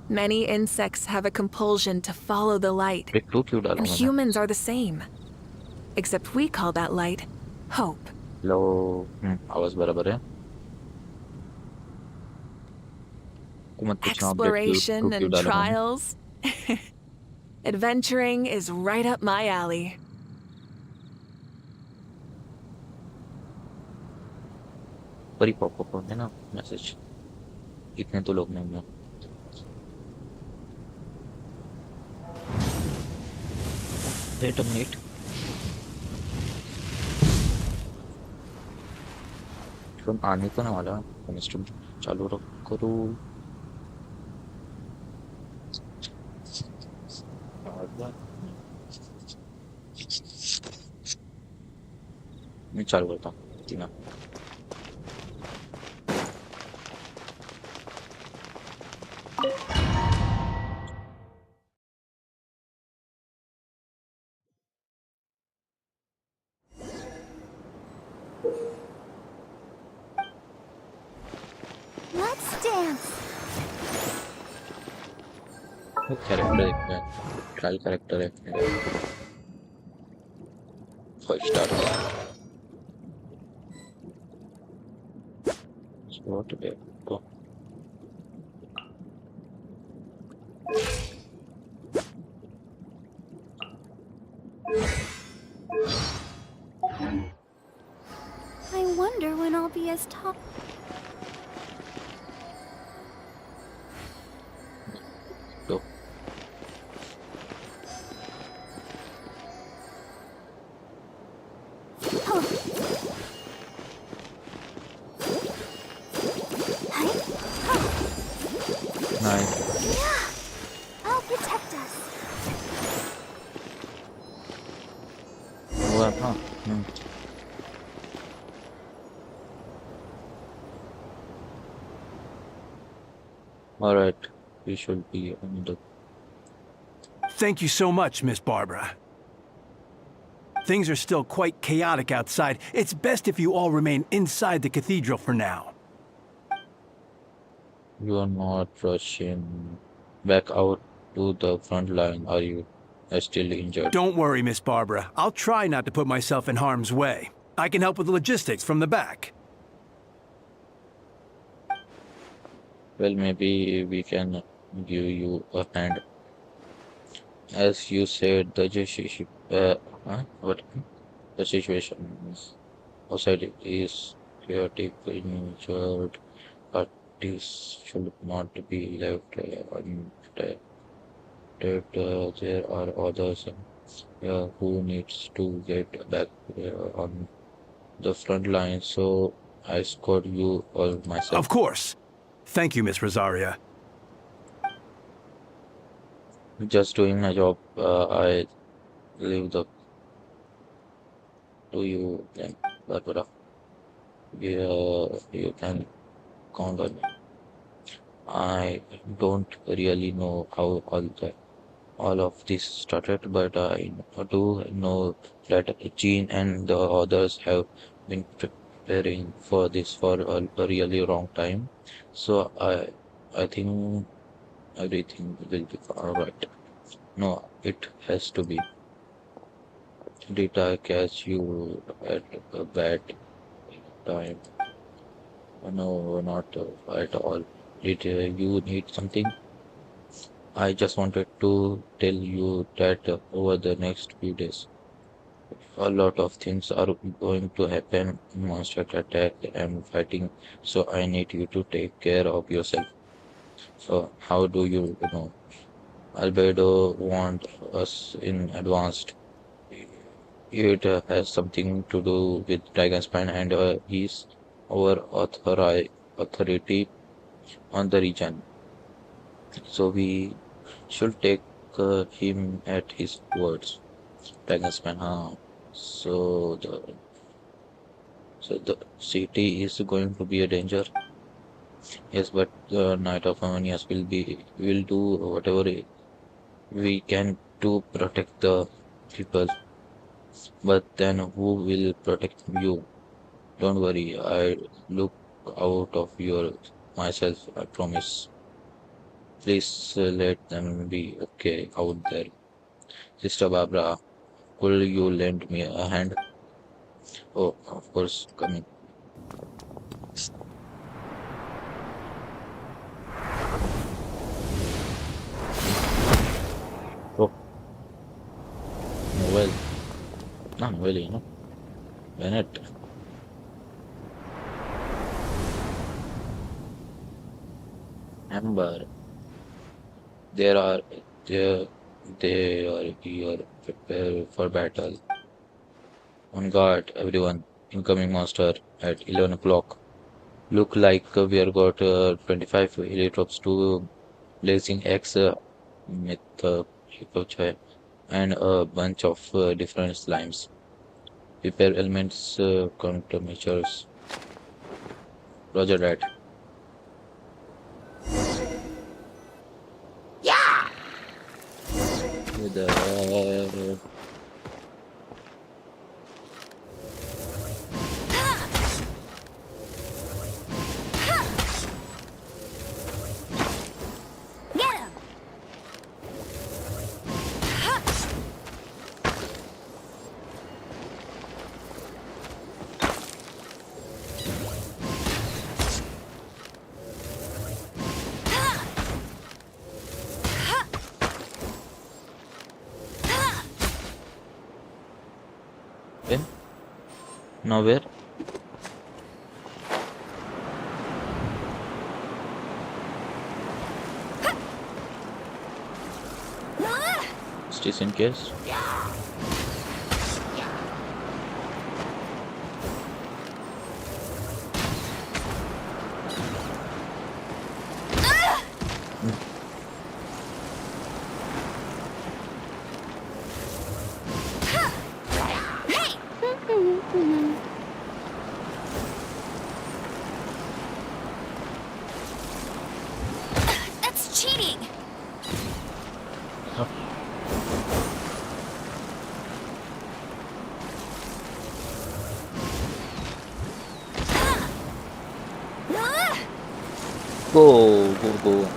Many insects have a compulsion to follow the light, एक clue क्यों डाला and मैंने? humans are the same. Except we call that light hope. लो आवाज बराबर है. को मत पूछना अपडेट क्लू Exploration क्यों and डाला मैंने. trials. Adventuring is right up my alley. पर ही पॉप अप होते हैं ना मैसेज. इतने तो लोग नहीं हैं. Wait a minute. फोन आने को ना वाला. इंस्टॉल चालू करो. मैं चालू करता हूँ. तीना. Let's dance. कैरेक्टर देखते हैं. ट्रायल कैरेक्टर देखते हैं. 5 star. What a go. I wonder when I'll be as tall. Go. Nice. Yeah, I'll protect us. हुआ था. All right. We should be on the. Thank you so much, Miss Barbara. Things are still quite chaotic outside. It's best if you all remain inside the cathedral for now. You are not rushing back out to the front line, are you? Still injured. Don't worry, Miss Barbara. I'll try not to put myself in harm's way. I can help with the logistics from the back. Well, maybe we can give you a hand. As you said, what? The situation outside is chaotic, injured, but this should not be left untended. There are others who needs to get back on the front line, so I scored you all myself. Of course. Thank you, Miss Rosaria. Just doing my job. I leave the to you then, Barbara. Yeah, you can count on me. I don't really know how all of this started, but I do know that Jean and the others have been preparing for this for a really long time. So I think everything will be all right. No, it has to be. Did I catch you at a bad time? No, not at all. Did you need something? I just wanted to tell you that over the next few days, a lot of things are going to happen. Monster attack and fighting, so I need you to take care of yourself. So, how do you know? Albedo want us in advanced. It has something to do with Dragonspine and his our authority on the region. So we should take him at his words. Dragonspine, huh? So the city is going to be a danger. Yes, but the Knight of Harmonious will do whatever we can to protect the people. But then who will protect you? Don't worry, I look out of your myself, I promise. Please let them be okay out there. Sister Barbara, will you lend me a hand? Oh, of course, coming. Oh, well, not really, no. Bennett, Amber, there are, there, they are here, prepare for battle. On guard, everyone. Incoming monster at 11 o'clock. Look like we are got 25 helicopters to blazing X with and a bunch of different slimes. Prepare elements, countermeasures. Roger that. The Get him! okay. Now where? Just in case. That's cheating! Go, go, go.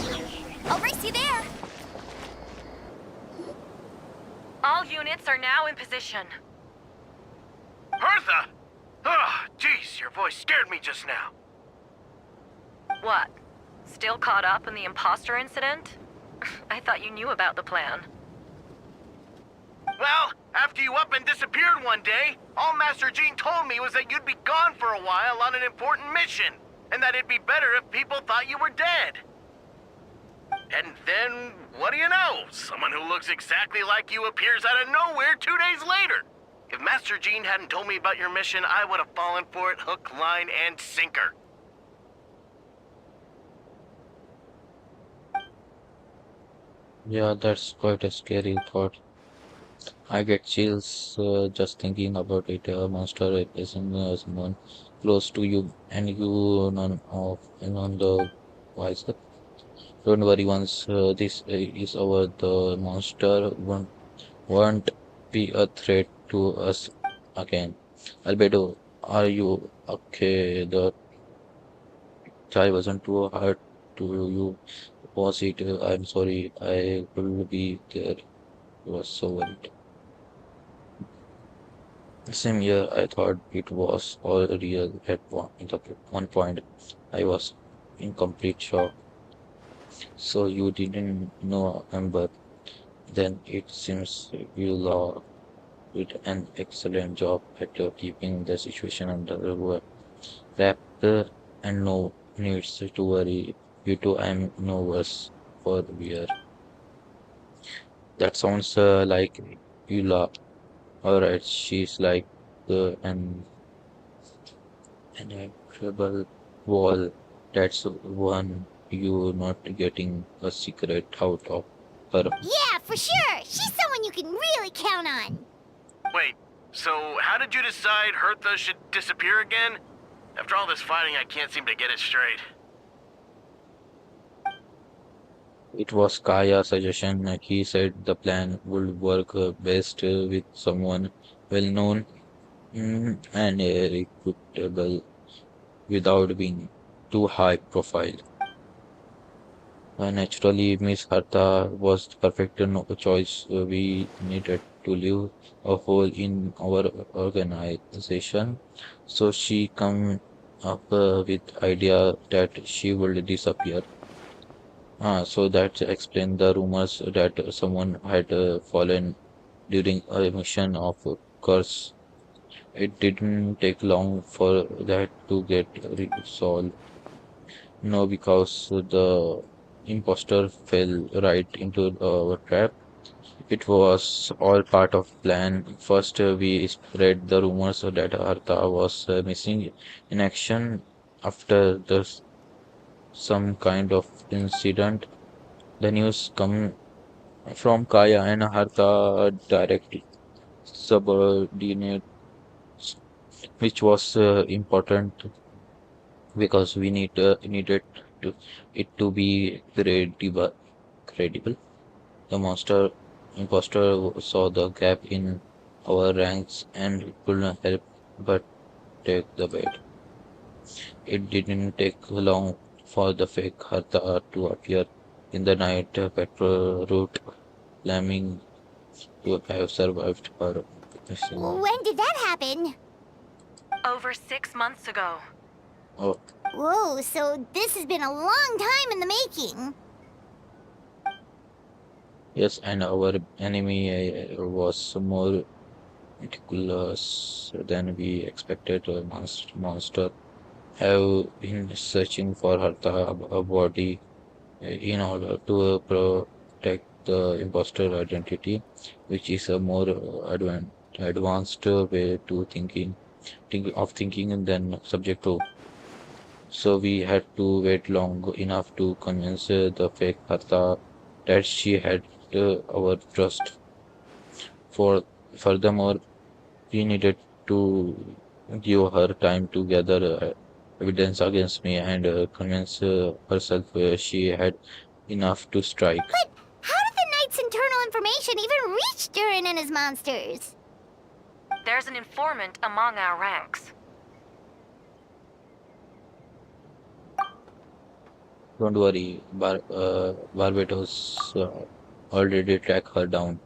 Get him! I'll race you there! All units are now in position. Bertha! Oh, jeez, your voice scared me just now. What? Still caught up in the imposter incident? I thought you knew about the plan. Well, after you up and disappeared one day, all Master Jean told me was that you'd be gone for a while on an important mission, and that it'd be better if people thought you were dead. And then, what do you know? Someone who looks exactly like you appears out of nowhere 2 days later. If Master Jean hadn't told me about your mission, I would have fallen for it hook, line, and sinker. Yeah, that's quite a scary thought. I get chills just thinking about it. A monster replacing someone close to you, and you none the wiser. Don't worry, once this is over, the monster won't be a threat to us again. Albedo, are you okay? The chai wasn't too hard to you, was it? I'm sorry, I will be there. I was so worried. Same year, I thought it was all real one point. I was in complete shock. So you didn't know Amber. Then it seems you law did an excellent job at keeping the situation under wrap. and no needs to worry. You too, I'm no worse for wear. That sounds like you laugh. Alright, she's like an incredible wall. That's one you not getting a secret out of her. Yeah, for sure. She's someone you can really count on. Wait, so how did you decide Hertha should disappear again? After all this fighting, I can't seem to get it straight. It was Kaya's suggestion. He said the plan would work best with someone well known and reputable without being too high profile. Naturally, Miss Harta was the perfect choice. We needed to leave a hole in our organization, so she come up with idea that she would disappear. So that explained the rumors that someone had fallen during a mission of curse. It didn't take long for that to get resolved. No, because the imposter fell right into our trap. It was all part of plan. First, we spread the rumors that Artha was missing in action after some kind of incident. The news come from Kaya and Hartha direct subordinates, which was important because we needed to, it to be credible. The monster imposter saw the gap in our ranks and couldn't help but take the bait. It didn't take long for the fake Harta to appear in the night patrol route, claiming to have survived her mission. When did that happen? Over 6 months ago. Oh, Whoa, so this has been a long time in the making. yes, and our enemy was more meticulous than we expected. A monster have been searching for her body in order to protect the imposter identity, which is a more advanced way to thinking than subject to. So we had to wait long enough to convince the fake Hatha that she had our trust. For furthermore, we needed to give her time to gather evidence against me and convince herself she had enough to strike. But how did the Knight's internal information even reach Durin and his monsters? There's an informant among our ranks. Don't worry, Barbados already tracked her down.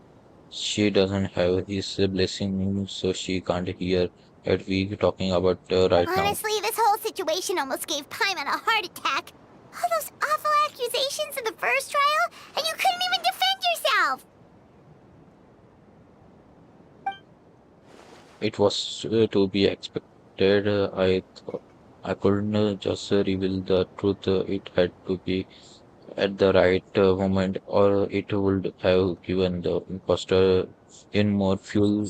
She doesn't have his blessing, so she can't hear that we talking about right now. Honestly, this whole situation almost gave Paimon a heart attack. All those awful accusations in the first trial, and you couldn't even defend yourself! It was to be expected. I couldn't just reveal the truth. It had to be at the right moment, or it would have given the imposter in more fuel.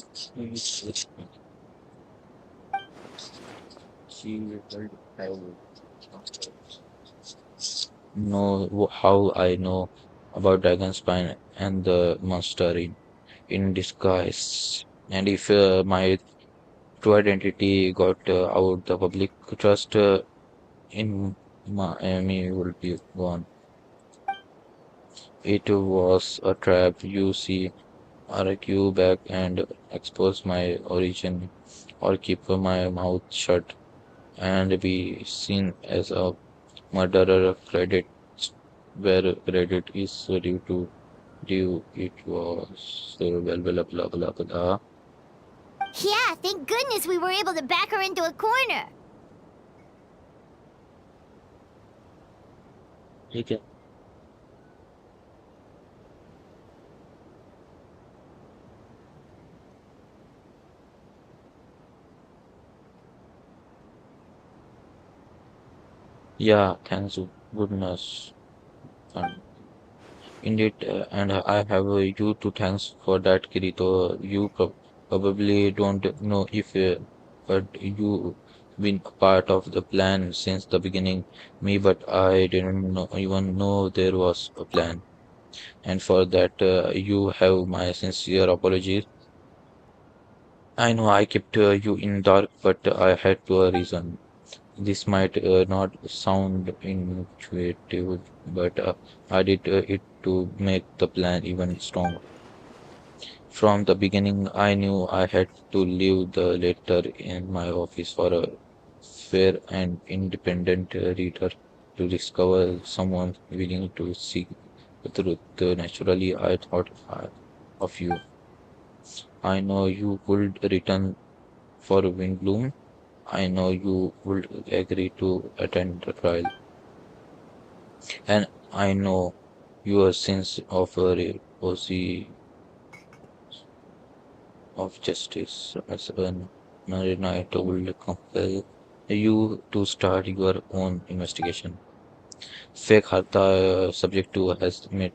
She would have know how I know about Dragonspine and the monster in disguise. And if my true identity got out, the public trust in Miami will be gone. It was a trap, you see. Argue back and expose my origin, or keep my mouth shut and be seen as a murderer. Credit where credit is due. It was blah blah blah blah. Yeah, thank goodness we were able to back her into a corner. Okay. Yeah, thanks goodness. And indeed, and I have you to thanks for that, Kirito. You probably don't know if, but you been a part of the plan since the beginning. Me, but I didn't even know there was a plan. And for that, you have my sincere apologies. I know I kept you in dark, but I had to a reason. This might not sound intuitive, but I did it to make the plan even stronger. From the beginning, I knew I had to leave the letter in my office for a fair and independent reader to discover someone willing to seek the truth. Naturally, I thought of you. I know you would return for Windbloom. I know you would agree to attend the trial. And I know your sense of of justice as an Narina will compel you to start your own investigation. Fake Harta subject to has met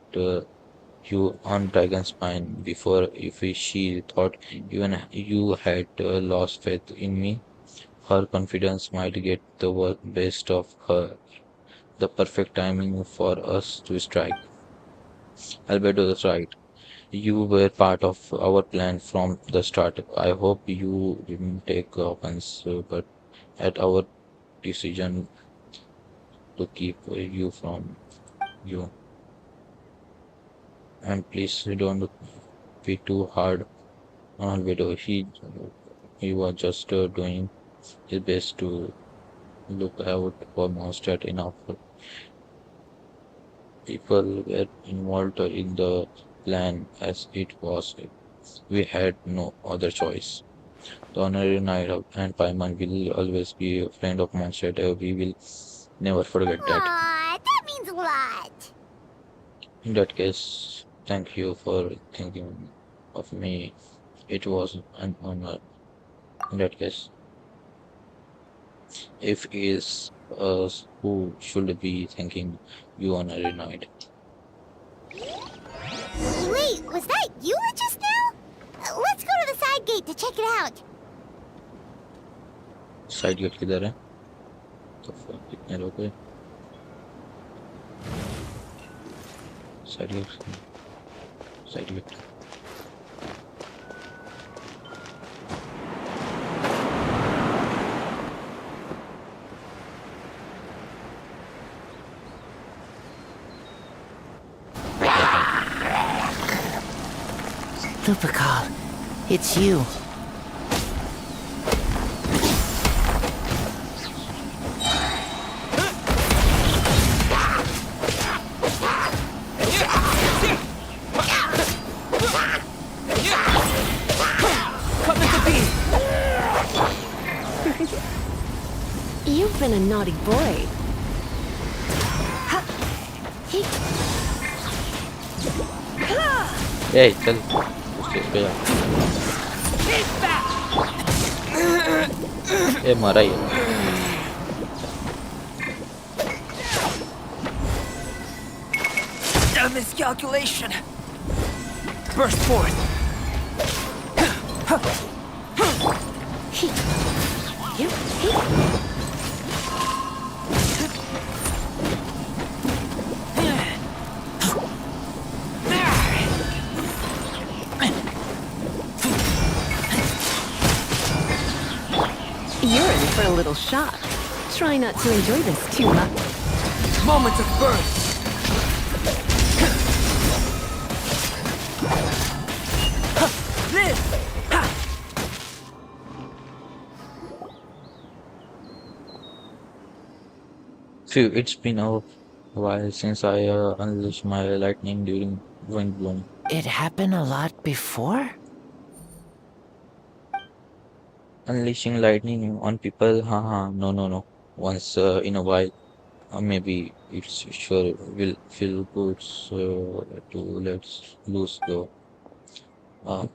you on Dragon's Spine before if she thought even you had lost faith in me. Her confidence might get the best of her. The perfect timing for us to strike. Albedo is right. You were part of our plan from the start. I hope you didn't take offense, but at our decision to keep you from you. And please don't be too hard on Albedo. He was just doing his best to look out for monster enough. People were involved in the plan as it was. We had no other choice. The honorary knight and Paimon will always be a friend of Monster. We will never forget that. Aw, that means a lot. In that case, thank you for thinking of me. It was an honor. In that case, if is us who should be thanking you, honorary knight. Wait, was that you just now? Let's go to the side gate to check it out. Side gate किधर है? तो फिर कितने लोग हैं? Side gate, side gate. Lupikal, it's you. You've been a naughty boy. ए चल उस चीज पे जा. ए मारा ये. A miscalculation. Burst forth. You're in for a little shock. Try not to enjoy this too much. Moments of birth. This. Phew, it's been a while since I unleashed my lightning during wind bloom. It happened a lot before? Unleashing lightning on people, haha, no, no, no. Once in a while, maybe it's sure will feel good. So to let's loose though. Uh,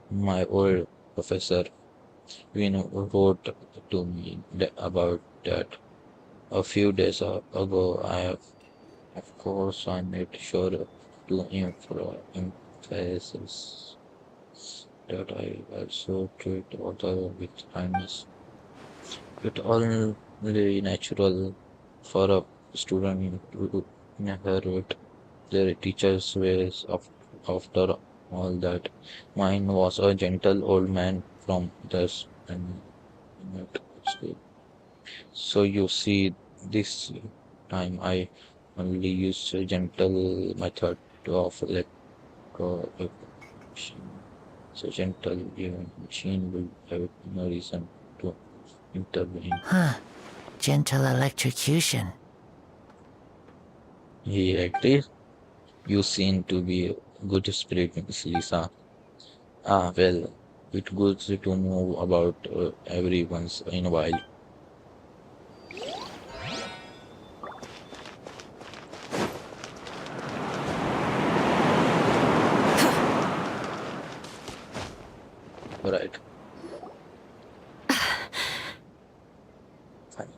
my old professor, wrote to me about that. A few days ago, of course, I made sure to emphasize that I also treat others with kindness. It's only natural for a student to inherit their teacher's ways after all that. Mine was a gentle old man from this and school. So you see, this time I only used a gentle method of let go of machine. So gentle even machine will have no reason to intervene. Huh. Gentle electrocution. He agrees. You seem to be a good spirit, Miss Lisa. Ah, well, it's good to know about every once in a while. Right. Fine.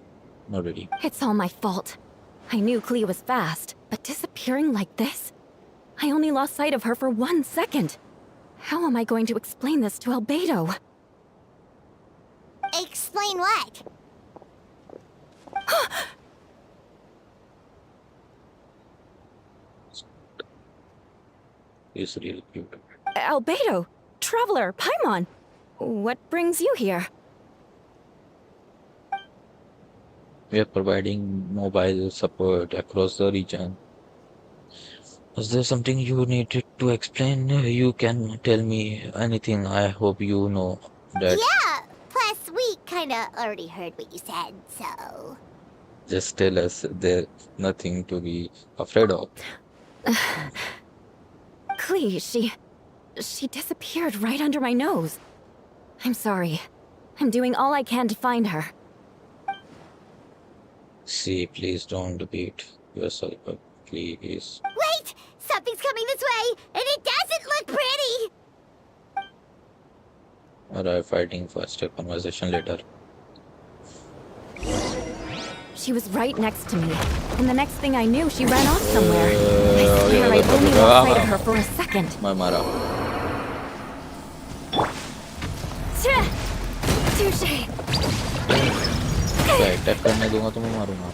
Not ready. It's all my fault. I knew Clea was fast, but disappearing like this? I only lost sight of her for 1 second. How am I going to explain this to Albedo? Explain what? It's really cute. Albedo! Traveler! Paimon! What brings you here? We are providing mobile support across the region. Is there something you needed to explain? You can tell me anything. I hope you know that. Yeah, plus we kinda already heard what you said, so... Just tell us there's nothing to be afraid of. Clea, she disappeared right under my nose. I'm sorry. I'm doing all I can to find her. See, please don't beat yourself up, please. Wait! Something's coming this way, and it doesn't look pretty! Alright, fighting first, a conversation later. She was right next to me, and the next thing I knew, she ran off somewhere. I swear I only lost sight of her for a second. Mara. Touché! क्या attack करने दूंगा तो मैं मारूंगा.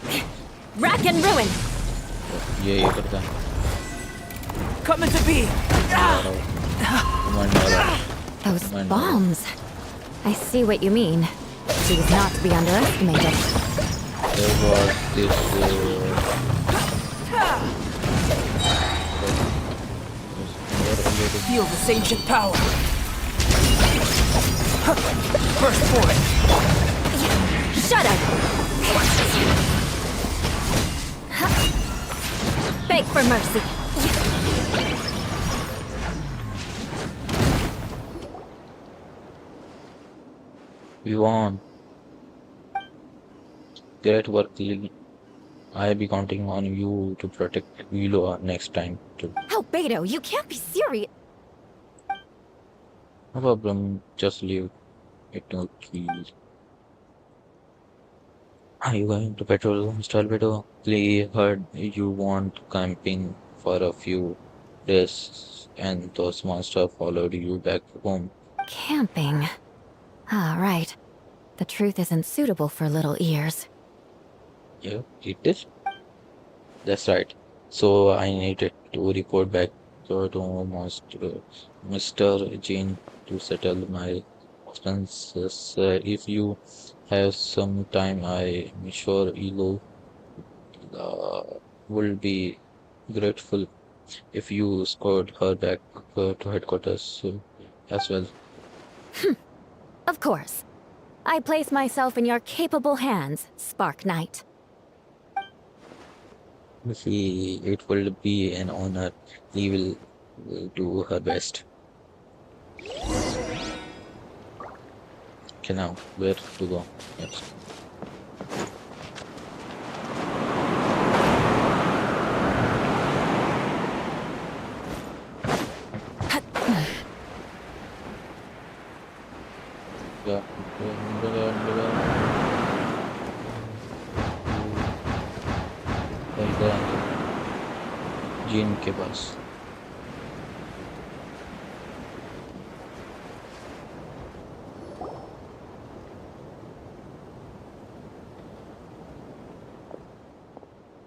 Rack and ruin! ये करता है. Coming to be! Those bombs. I see what you mean. She was not to be underestimated. There was this. Feel this ancient power. First for it. Shut up! Beg for mercy. We won. Great work, Lily. I'll be counting on you to protect Willow next time too. Albedo, you can't be serious. No problem, just leave it to kill. Are you going to petrol, Mr. Albedo? Lee heard you want camping for a few days and those monsters followed you back home. Camping. Ah, right. The truth isn't suitable for little ears. Yeah, it is. That's right. So I needed to report back to Mr. Jane to settle my expenses. If you have some time, I'm sure Elo will be grateful if you escort her back to headquarters as well. Of course. I place myself in your capable hands, Spark Knight. It will be an honor. He will do her best. Okay, now where to go next? Yeah. करेंगे gene के पास।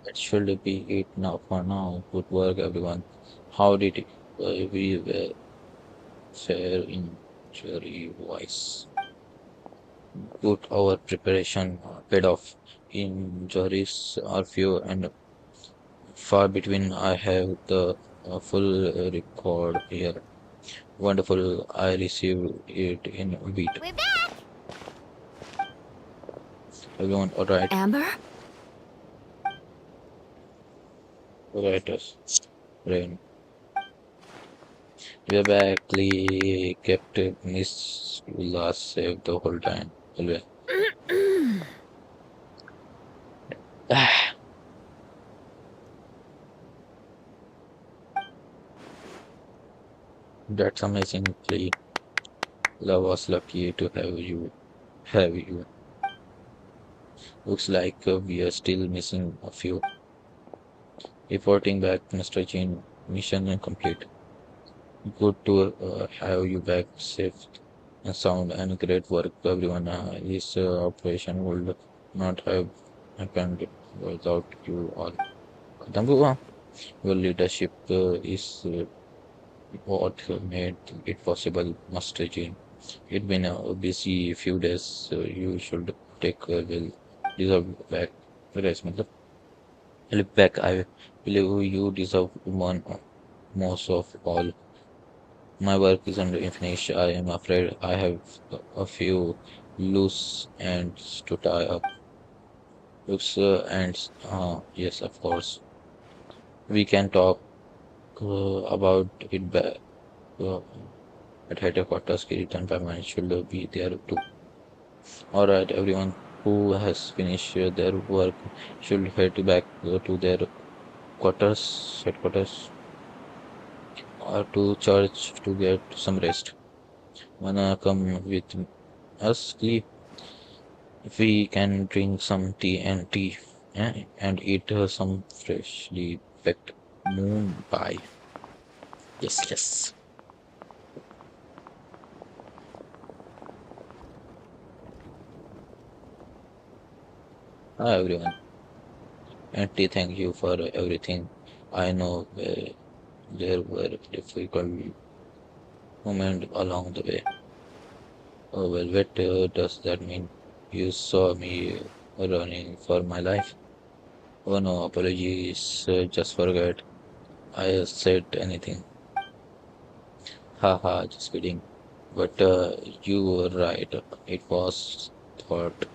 That should be it now for now. Good work, everyone. How did we fare in jury wise? Good, our preparation paid off. Injuries are few and far between. I have the full record here. Wonderful. I received it in a beat. We're back! Everyone, alright. Amber? Alright, us. Rain. We're back. Lee kept Miss last safe the whole time. Always. That's amazing, Lee. Love was lucky to have you. Have you. Looks like we are still missing a few. Reporting back, Mr. Jean. Mission complete. Good to have you back safe and sound and great work, everyone. This operation would not have happened without you all. Dambuwa, your leadership is what made it possible, Master Jean. It's been a busy few days. You should take well deserved back rest. मतलब look back. I believe you deserve one most of all. My work isn't finished. I am afraid I have a few loose ends to tie up. Loose ends. Yes, of course. We can talk about it uh, at headquarters. Kiritan Paman should be there too. All right, everyone who has finished their work should head back to their headquarters, or to church to get some rest. Wanna come with us, Lee? If we can drink some tea and eat some freshly baked moon pie. Yes, yes. Hi everyone. Auntie, thank you for everything. I know there were difficult moments along the way. Oh well, what does that mean? You saw me running for my life? Oh no, apologies. Just forget I said anything. Haha, just kidding. But you were right. It was thought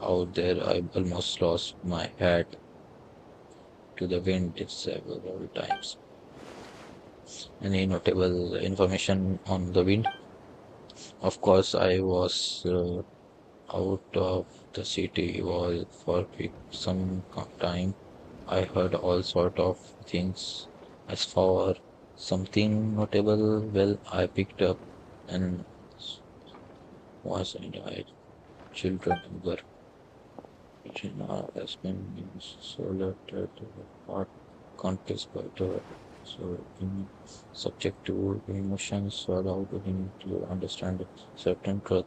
out there. I almost lost my hat to the wind several times. Any notable information on the wind? Of course, I was out of the city wall for some time. I heard all sort of things. As for something notable, well, I picked up and was and I children were China has been solar part contest but so in subject to emotions allowed him to understand certain truth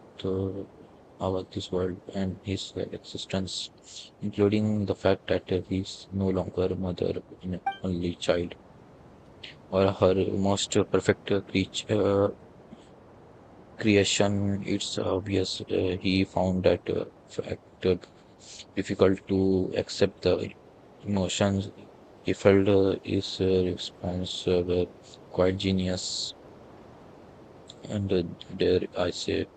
about this world and his existence, including the fact that he is no longer mother in only child or her most perfect creation. It's obvious he found that fact difficult to accept the emotions he felt. His response were quite genius. And there I say,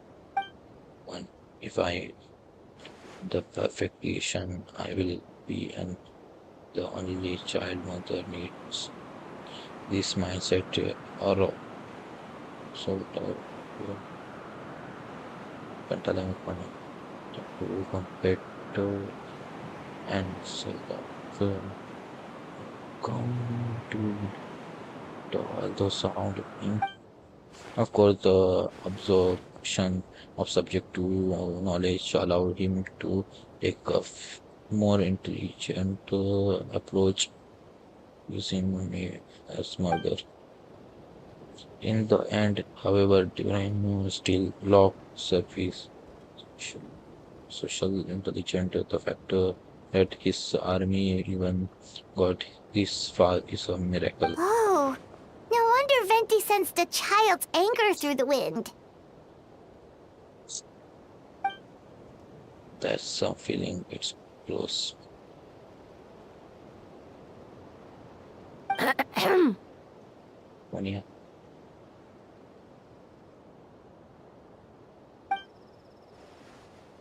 one, if I the perfect creation, I will be, and the only child mother needs this mindset or sort of pentalamu to compare and sort of come to the sound. Of course, the absorption of subject to knowledge allowed him to take more intelligent approach using me as murder. In the end, however, Divine still locked surface social intelligence. The factor that his army even got this far is a miracle. Oh, no wonder Venti sensed a child's anger through the wind. That's some feeling it's close. When yeah,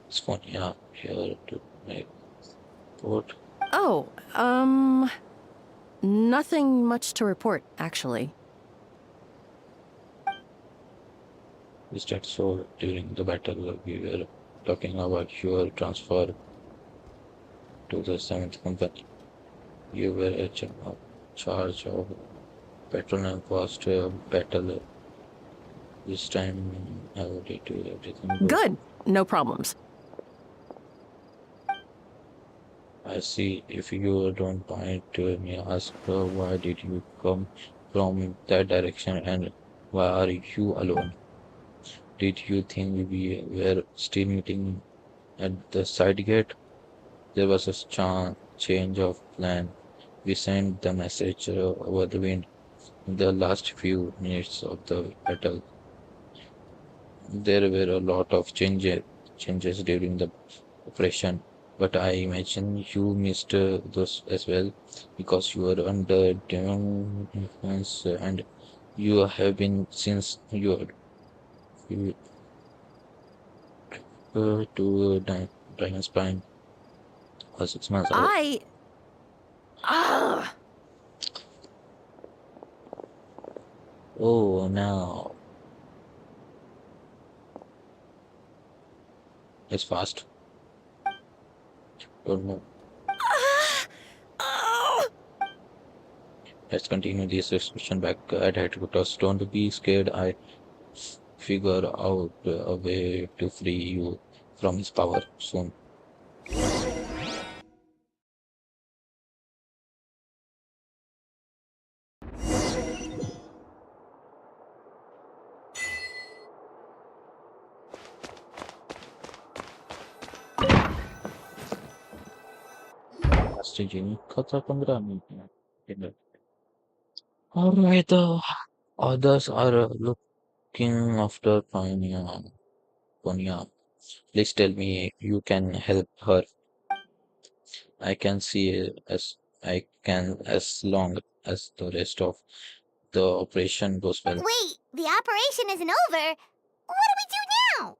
it's funny, yeah, here to make report. Oh, nothing much to report, actually. Is that so? During the battle, we were talking about your transfer to the seventh company. You were in charge of petroleum cost battle. This time, how did everything go? Good. No problems. I see. If you don't mind, me ask why did you come from that direction and why are you alone? Did you think we were still meeting at the side gate? There was a change of plan. We sent the message over the wind in the last few minutes of the battle. There were a lot of changes during the operation, but I imagine you missed those as well because you were under demon influence and you have been since you to Dragon Spine 6 months ago. I. Ugh. Oh, now it's fast. Don't know. Oh. Let's continue this discussion back at headquarters. Don't be scared. I figure out a way to free you from his power soon. Staging kata 15 minutes. Alright, the others are looking after Ponya. Please tell me you can help her. I can see I can as long as the rest of the operation goes well. Wait, the operation isn't over. What do we do now?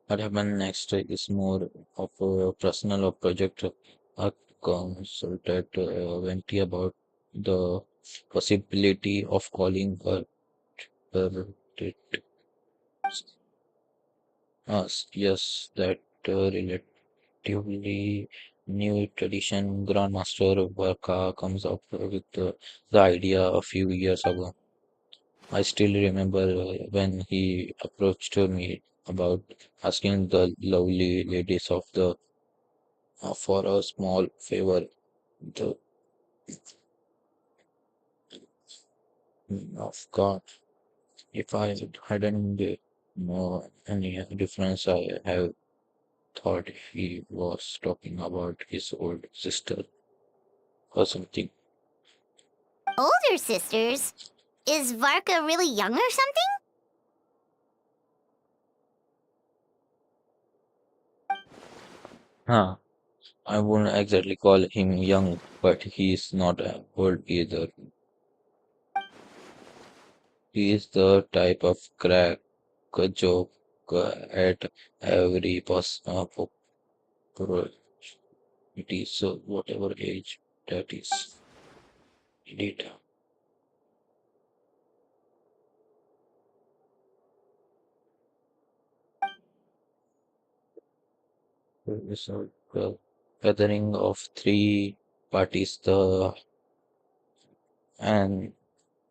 What happened next is more of a personal project. I consulted Venti about the possibility of calling her us. Yes, that relatively new tradition. Grandmaster Barca comes up with the idea a few years ago. I still remember when he approached me about asking the lovely ladies of the for a small favor. The of God, if I hadn't know any difference, I have thought he was talking about his old sister or something. Older sisters? Is Varka really young or something? Huh. I wouldn't exactly call him young, but he's not old either. He is the type of crack a joke at every opportunity, so whatever age that is. Indeed. So, gathering of three parties, and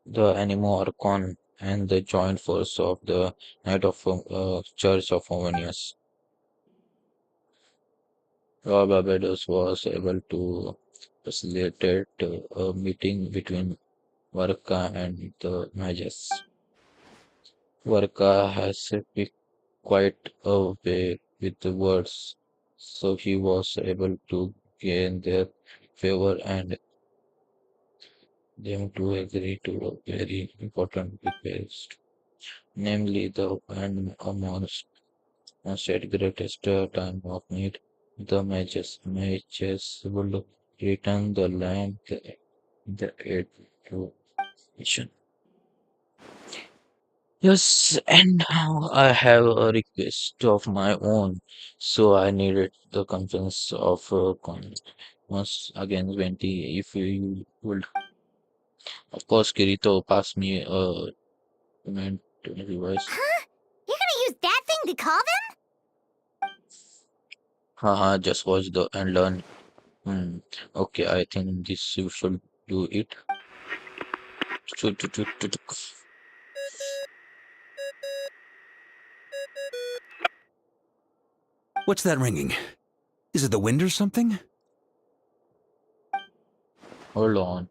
the Animo Archon and the joint force of the Knight of Church of Omnius. Barbados was able to facilitate a meeting between Varka and the Magus. Varka has a quite a way with the words, so he was able to gain their favor and them to agree to a very important request, namely the and amongst at greatest time of need, the mages would return the land the aid to nation. Yes, and now I have a request of my own, so I needed the conference of once again 20. If you would, of course, Kirito, pass me a comment device. Huh? You're gonna use that thing to call them? Haha, just watch the and learn. Hmm. Okay, I think this you should do it. What's that ringing? Is it the wind or something? Hold on,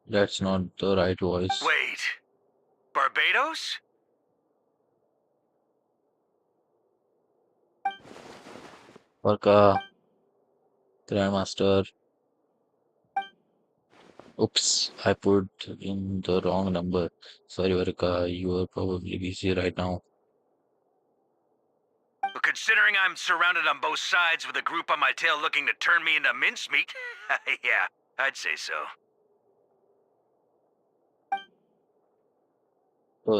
that's not the right voice. Wait, Barbados? Orca, Grandmaster. Oops, I put in the wrong number. Sorry, Orca, you are probably busy right now. But considering I'm surrounded on both sides with a group on my tail looking to turn me into mincemeat, yeah, I'd say so.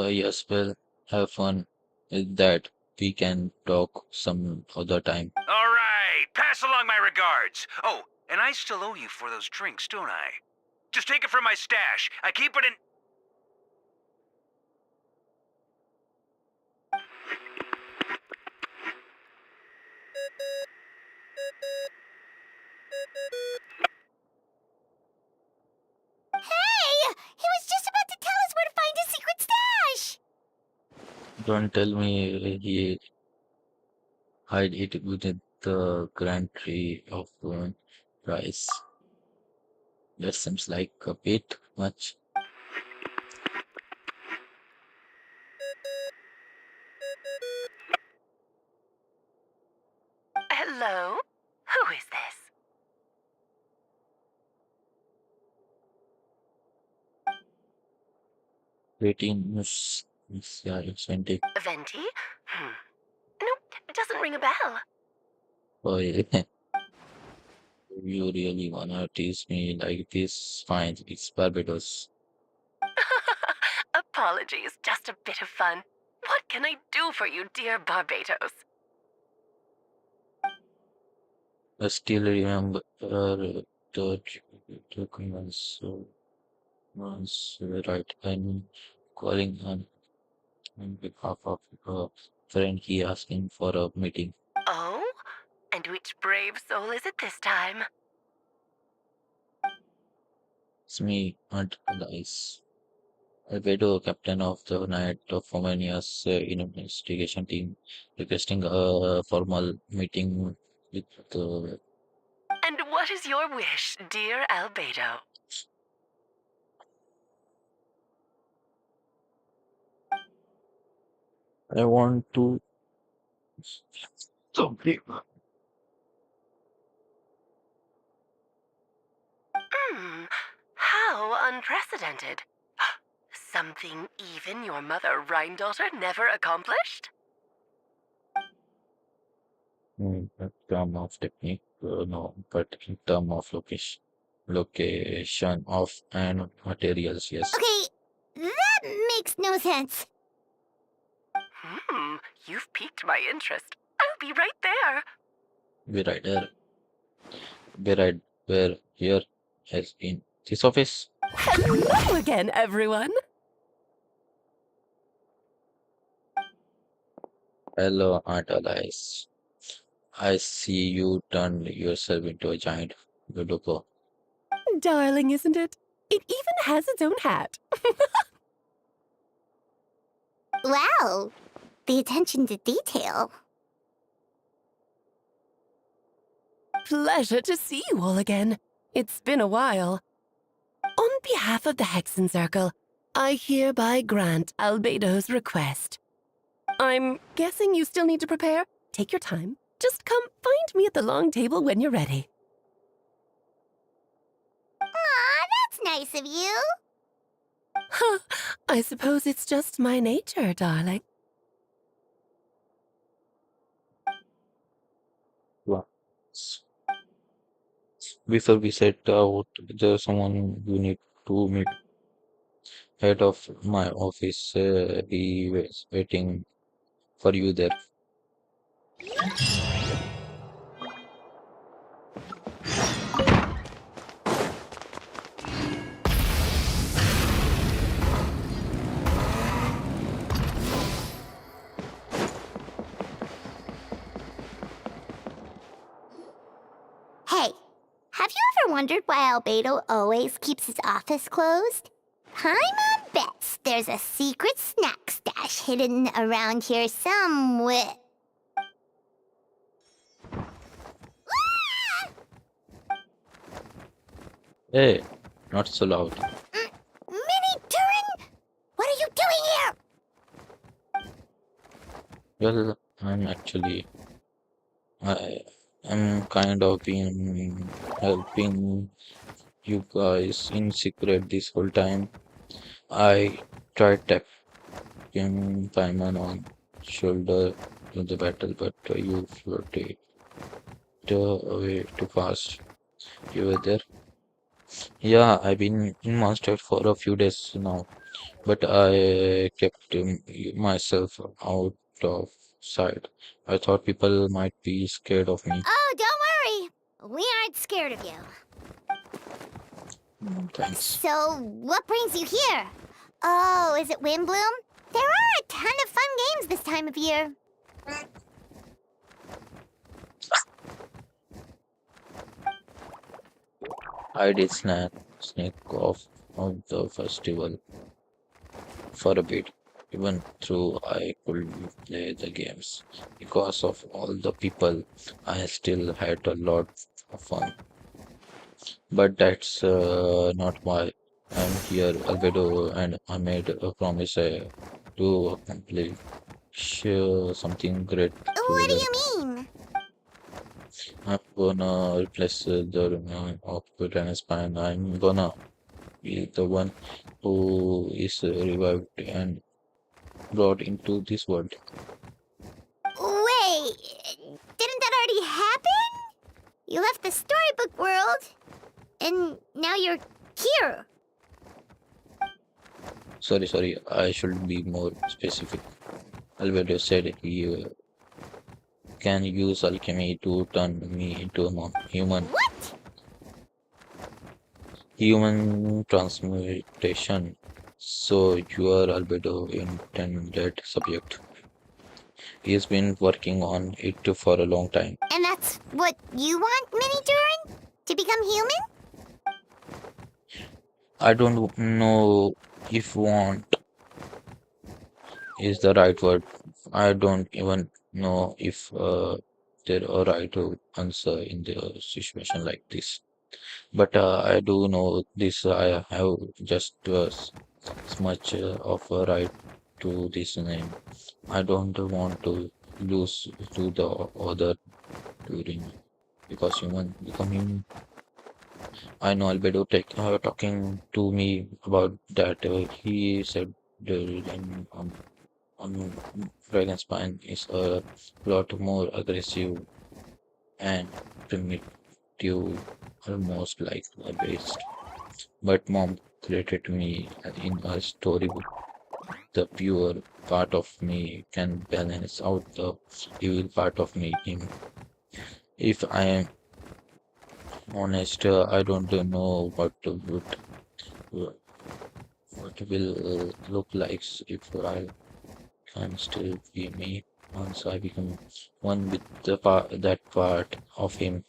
Yes, well, have fun with that. We can talk some other time. All right, pass along my regards. Oh, and I still owe you for those drinks, don't I? Just take it from my stash. I keep it in. Hey! He was just about to tell us where to find his secret stash! Don't tell me he hide it within the grand tree of rice. That seems like a bit much. Hello? Who is this? Waiting, yes, yeah, it's fantastic. Venti? Nope, it doesn't ring a bell. Oh, yeah. You really wanna tease me like this? Fine, it's Barbados. Apologies, just a bit of fun. What can I do for you, dear Barbados? I still remember the documents once right. I'm calling on behalf of a friend. He asking for a meeting. Oh? And which brave soul is it this time? It's me, Aunt Alice. Albedo, captain of the Night of Romania's investigation team, requesting a formal meeting with the. And what is your wish, dear Albedo? I want to. Something. How unprecedented. Something even your mother Rhine-daughter never accomplished? In term of technique, no, but in term of location of and materials, yes. Okay, that makes no sense. You've piqued my interest. I'll be right there. Be right there. Be right where here has been this office. Hello again, everyone. Hello, Aunt Alice. I see you turned yourself into a giant Ludoko. Darling, isn't it? It even has its own hat. Wow, the attention to detail. pleasure to see you all again. It's been a while. On behalf of the Hexen Circle, I hereby grant Albedo's request. I'm guessing you still need to prepare? Take your time. Just come find me at the long table when you're ready. Aw, that's nice of you. Huh, I suppose it's just my nature, darling. Wow. Before we set out, there's someone you need to meet. Head of my office. He was waiting for you there. Hey, have you ever wondered why Albedo always keeps his office closed? Paimon bets there's a secret snack stash hidden around here somewhere. Ah! Hey, not so loud. Mini Turin, what are you doing here? Well, I am kind of been helping you guys in secret this whole time. I tried tapping Paimon on shoulder to the battle, but you floated away too fast. You were there. Yeah, I've been in Monster for a few days now, but I kept myself out of sight. I thought people might be scared of me. Oh, don't worry. We aren't scared of you. Thanks. So, what brings you here? Oh, is it Windbloom? There are a ton of fun games this time of year. I did sneak off of the festival for a bit, even though I could play the games. Because of all the people, I still had a lot of fun. But that's not why I'm here, Albedo, and I made a promise to accomplish something great What do together. you mean? I'm gonna replace the remain of the tennis pan. I'm gonna be the one who is revived and brought into this world. Wait, didn't that already happen? You left the storybook world, and now you're here. Sorry, I should be more specific. Albedo said he can use alchemy to turn me into a human. What? Human transmutation. So you are Albedo intended subject. He's been working on it for a long time. And that's what you want, Mini Durin? To become human? I don't know if want is the right word. I don't even know if there are right answer in the situation like this. But I do know this. I have just as much of a right to this name. I don't want to lose to the other during because human become human. I know Albedo talking to me about that. He said the on Dragon Spine is a lot more aggressive and primitive, almost like a beast. But mom created me in a storybook. The pure part of me can balance out the evil part of me. If I am honest, I don't know what will look like if I can still be me once I become one with that part of him.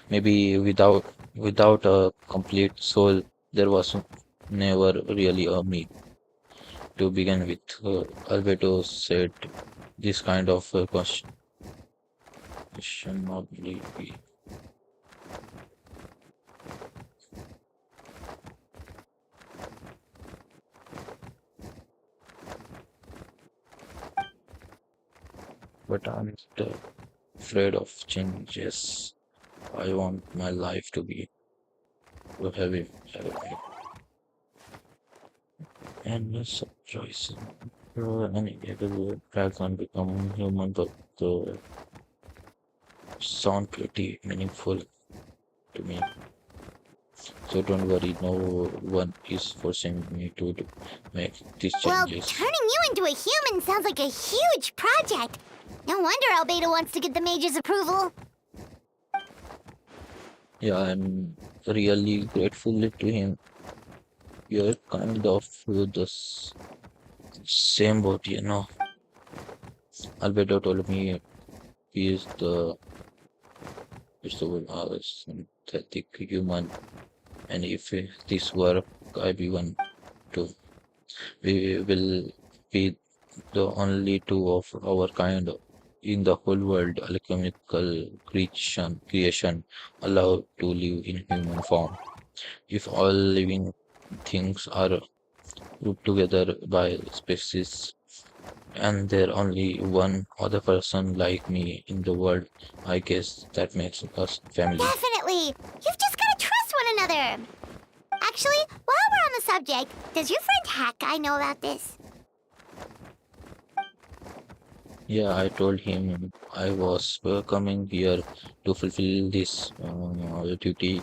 Maybe without a complete soul, there was never really a me to begin with. Alberto said this kind of It shall not be. But I'm still afraid of changes. I want my life to be heavy and surprising. And able dragon become human, but sound pretty meaningful to me. So don't worry, no one is forcing me to make these Well, changes. turning you into a human sounds like a huge project. No wonder Albedo wants to get the Mage's approval. Yeah, I'm really grateful to him. You're kind of the same boat, you know. Albedo told me he is the synthetic human, and if this work, I be one too. We will be the only two of our kind in the whole world, alchemical creation allowed to live in human form. If all living things are put together by species and there only one other person like me in the world, I guess that makes us family. Definitely. You've just gotta trust one another. Actually, while we're on the subject, does your friend Hakai know about this? Yeah, I told him I was coming here to fulfill this duty.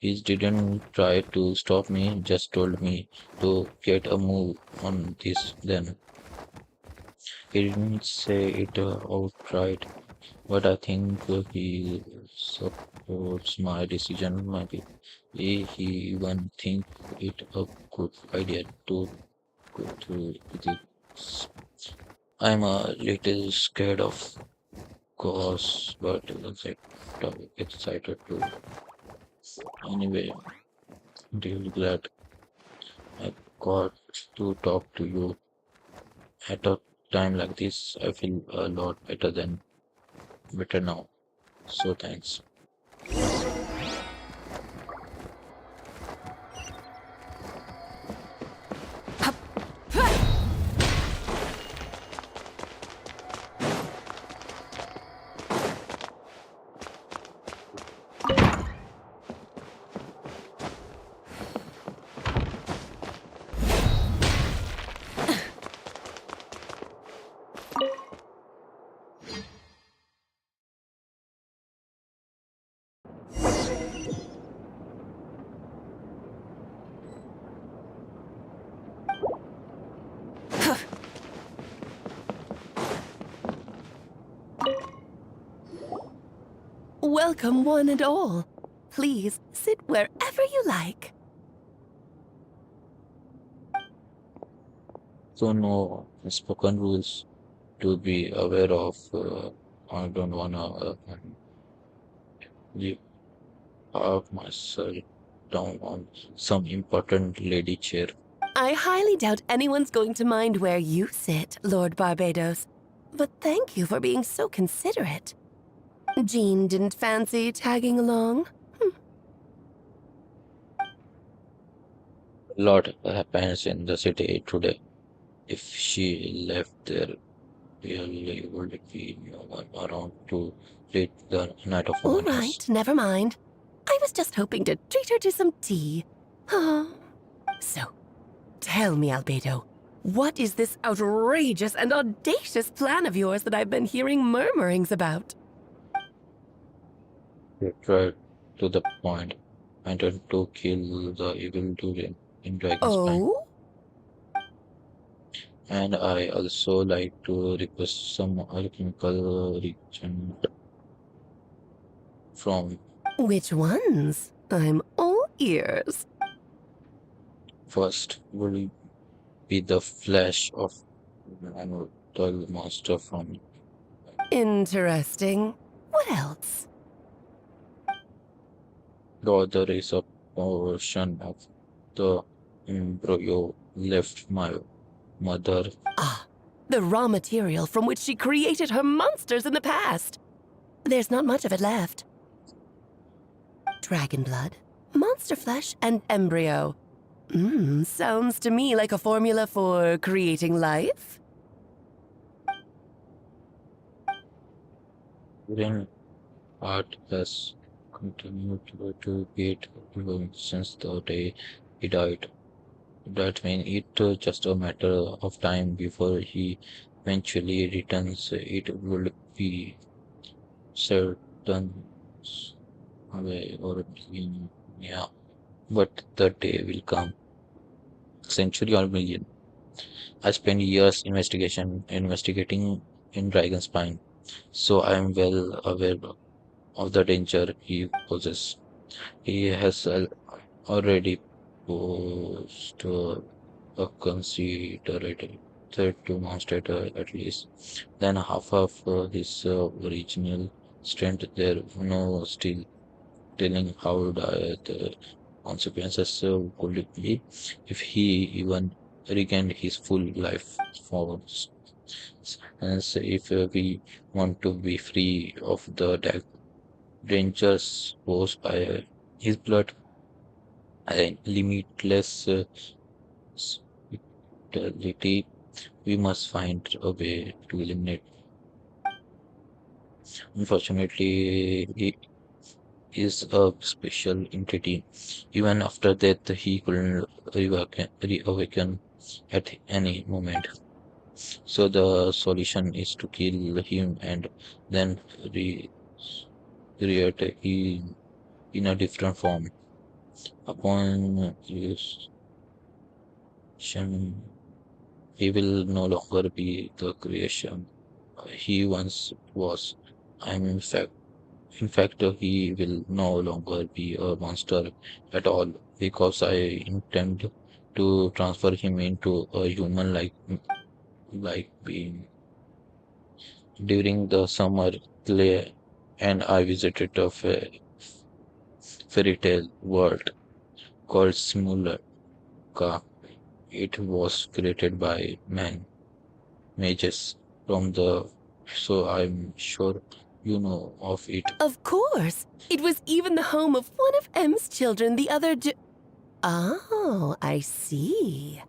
He didn't try to stop me, just told me to get a move on this then. He didn't say it outright, but I think he supports my decision. Maybe he even think it a good idea to go through with it. I'm a little scared of course, but excited too. Anyway, really glad I got to talk to you at a time like this. I feel a lot better now. So thanks. Welcome, one and all. Please sit wherever you like. So no spoken rules to be aware of. I don't wanna leave myself down on some important lady chair. I highly doubt anyone's going to mind where you sit, Lord Barbados. But thank you for being so considerate. Jean didn't fancy tagging along? A lot happens in the city today. If she left there, really would be no one around to lead the night of All wonders. right, never mind. I was just hoping to treat her to some tea. So, tell me, Albedo, what is this outrageous and audacious plan of yours that I've been hearing murmurings about? Right to the point. I intend to kill the evil dude in Dragon's Spine. Oh? And I also like to request some alchemical reagent from Which ones? I'm all ears. first will be the flesh of an mortal monster from Interesting. What else? the other is a portion of the embryo left my mother. Ah, the raw material from which she created her monsters in the past. There's not much of it left. Dragon blood, monster flesh, and embryo. Sounds to me like a formula for creating life. Green art has continued to beat even since the day he died. That means it's just a matter of time before he eventually returns. It would be certain away or being, yeah. But the day will come, century or million. I spent years investigating in Dragonspine, so I am well aware of the danger he poses. He has already posed a considerable threat to Monster at least. Then half of his original strength there, no still telling how the consequences could be if he even regained his full life forms. Hence, if we want to be free of the dangers posed by his blood and limitless vitality, we must find a way to eliminate. Unfortunately, he is a special entity. Even after death, he couldn't reawaken at any moment. So the solution is to kill him and then create him in a different form. Upon creation, he will no longer be the creation he once was. I'm in fact, he will no longer be a monster at all because I intend to transfer him into a human like being. During the summer play, and I visited a fairy tale world called Simulacra. It was created by mages from the, so I'm sure you know of it. Of course! It was even the home of one of M's children the other day. Oh, I see.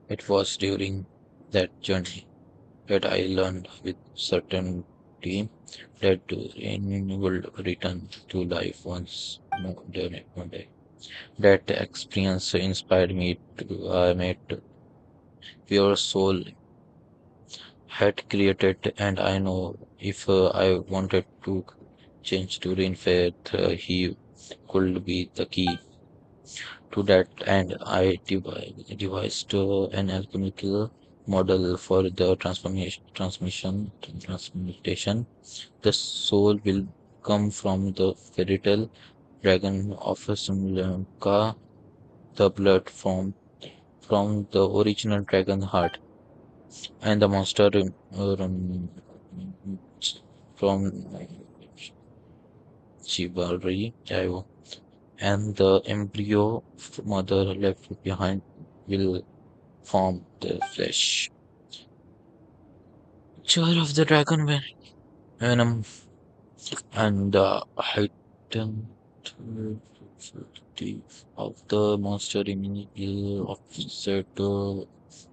It was during that journey that I learned with certainty that Rain would return to life one day. That experience inspired me to make pure soul had created, and I know if I wanted to change to Rain faith, he could be the key. To that end, I devised an alchemical model for the transmutation. The soul will come from the fairy tale dragon of Simlanka, the blood from the original dragon heart, and the monster from chivalry, and the embryo mother left behind will form the flesh. Joy of the dragon venom and the heightened fertility of the monster immediately offset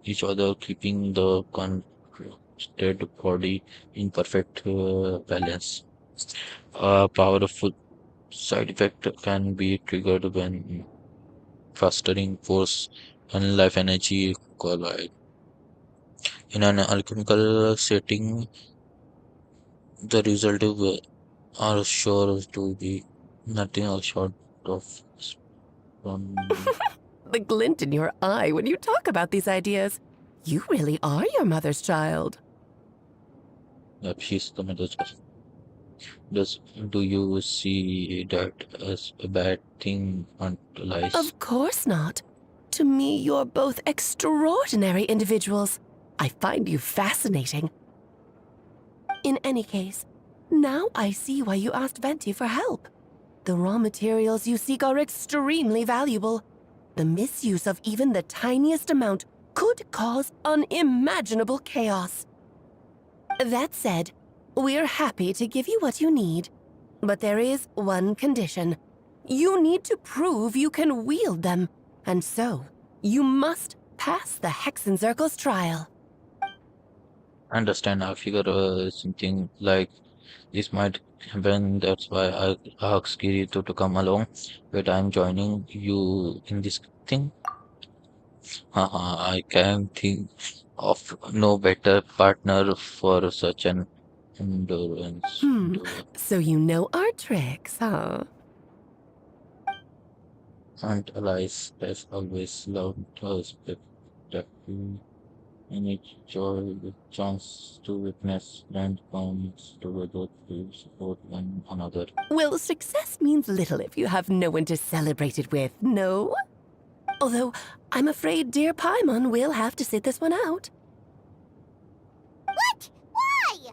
each other, keeping the constructed body in perfect balance. A powerful side effect can be triggered when fostering force and life energy collide. In an alchemical setting, the result are sure to be nothing short of from The glint in your eye when you talk about these ideas. You really are your mother's child. she's the mother. Does do you see that as a bad thing, Aunt Lice? Of course not. To me, you're both extraordinary individuals. I find you fascinating. In any case, now I see why you asked Venti for help. The raw materials you seek are extremely valuable. The misuse of even the tiniest amount could cause unimaginable chaos. That said, we're happy to give you what you need. But there is one condition. You need to prove you can wield them, and so you must pass the Hexenzirkel's trial. Understand. I figure something like this might happen. That's why I asked Kirito to come along. But I'm joining you in this thing. Haha, I can think of no better partner for such an endurance. So you know our tricks, huh? And allies has always loved her spectacle and its joy with chance to witness grand comes together to support one another. Well, success means little if you have no one to celebrate it with, no? Although, I'm afraid dear Paimon will have to sit this one out. What? Why?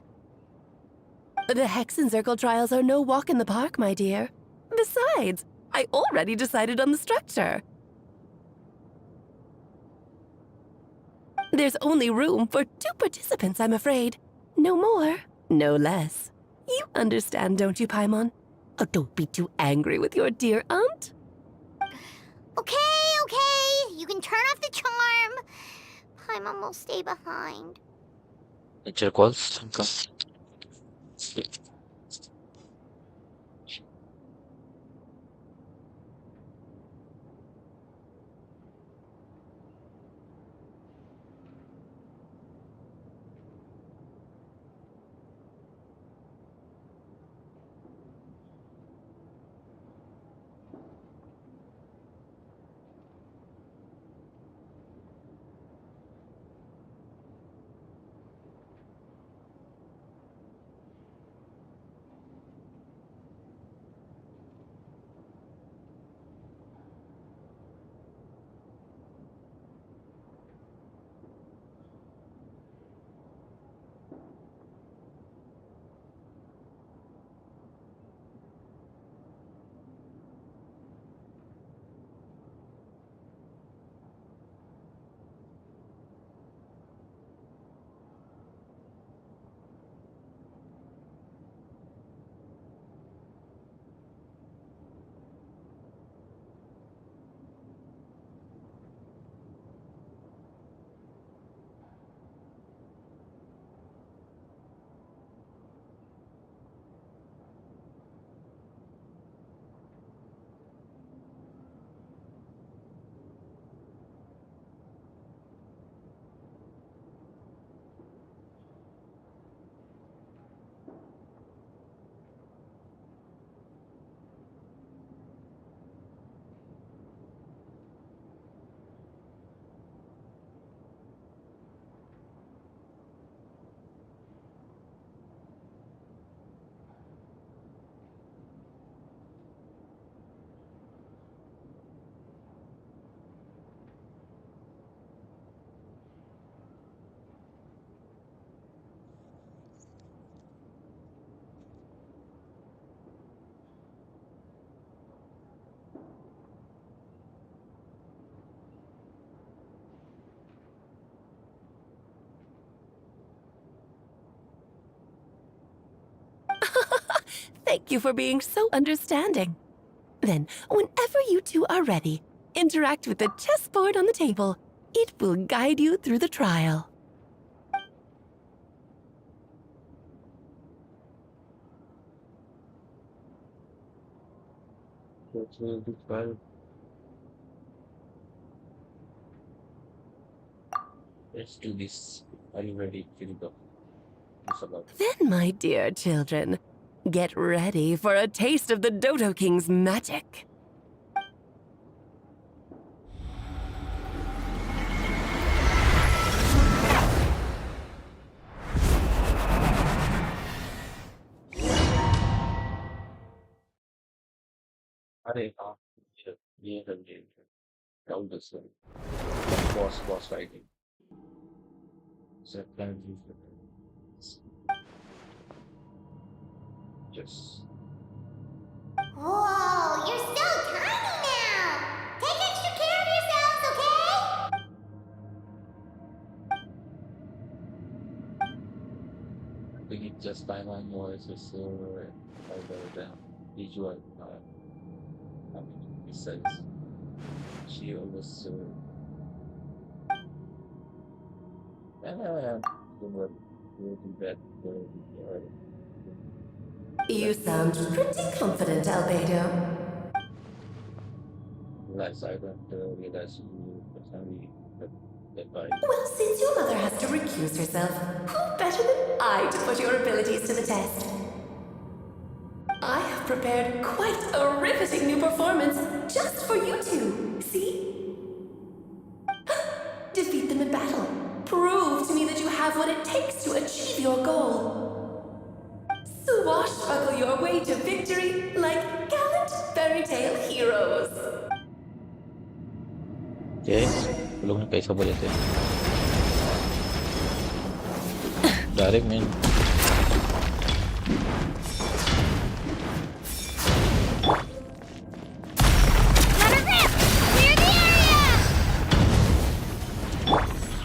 The Hexenzirkel trials are no walk in the park, my dear. Besides, I already decided on the structure. There's only room for 2 participants, I'm afraid. No more, no less. You understand, don't you, Paimon? Oh, don't be too angry with your dear aunt. Okay. You can turn off the charm. Paimon will stay behind. Nature calls. Thank you for being so understanding. Then, whenever you two are ready, interact with the chessboard on the table. It will guide you through the trial. Let's do this. Are you ready, Kirito? Then, my dear children, get ready for a taste of the Dodo King's magic. अरे हाँ ये कर लिए down this boss fighting second just Whoa, you're so tiny now. Take extra care of yourselves, okay? think just Taiwan was also other than visual. I mean, besides, she always don't worry, we'll do that. You sound pretty confident, Albedo. Realize I don't realize you personally that by Well, since your mother has to recuse herself, who better than I to put your abilities to the test? I have prepared quite a riveting new performance just for you two. See? Defeat them in battle. Prove to me that you have what it takes to achieve your goal. Swashbuckle your way to victory like gallant fairy tale heroes. okay, belum kayak siapa dia tu. Direct man.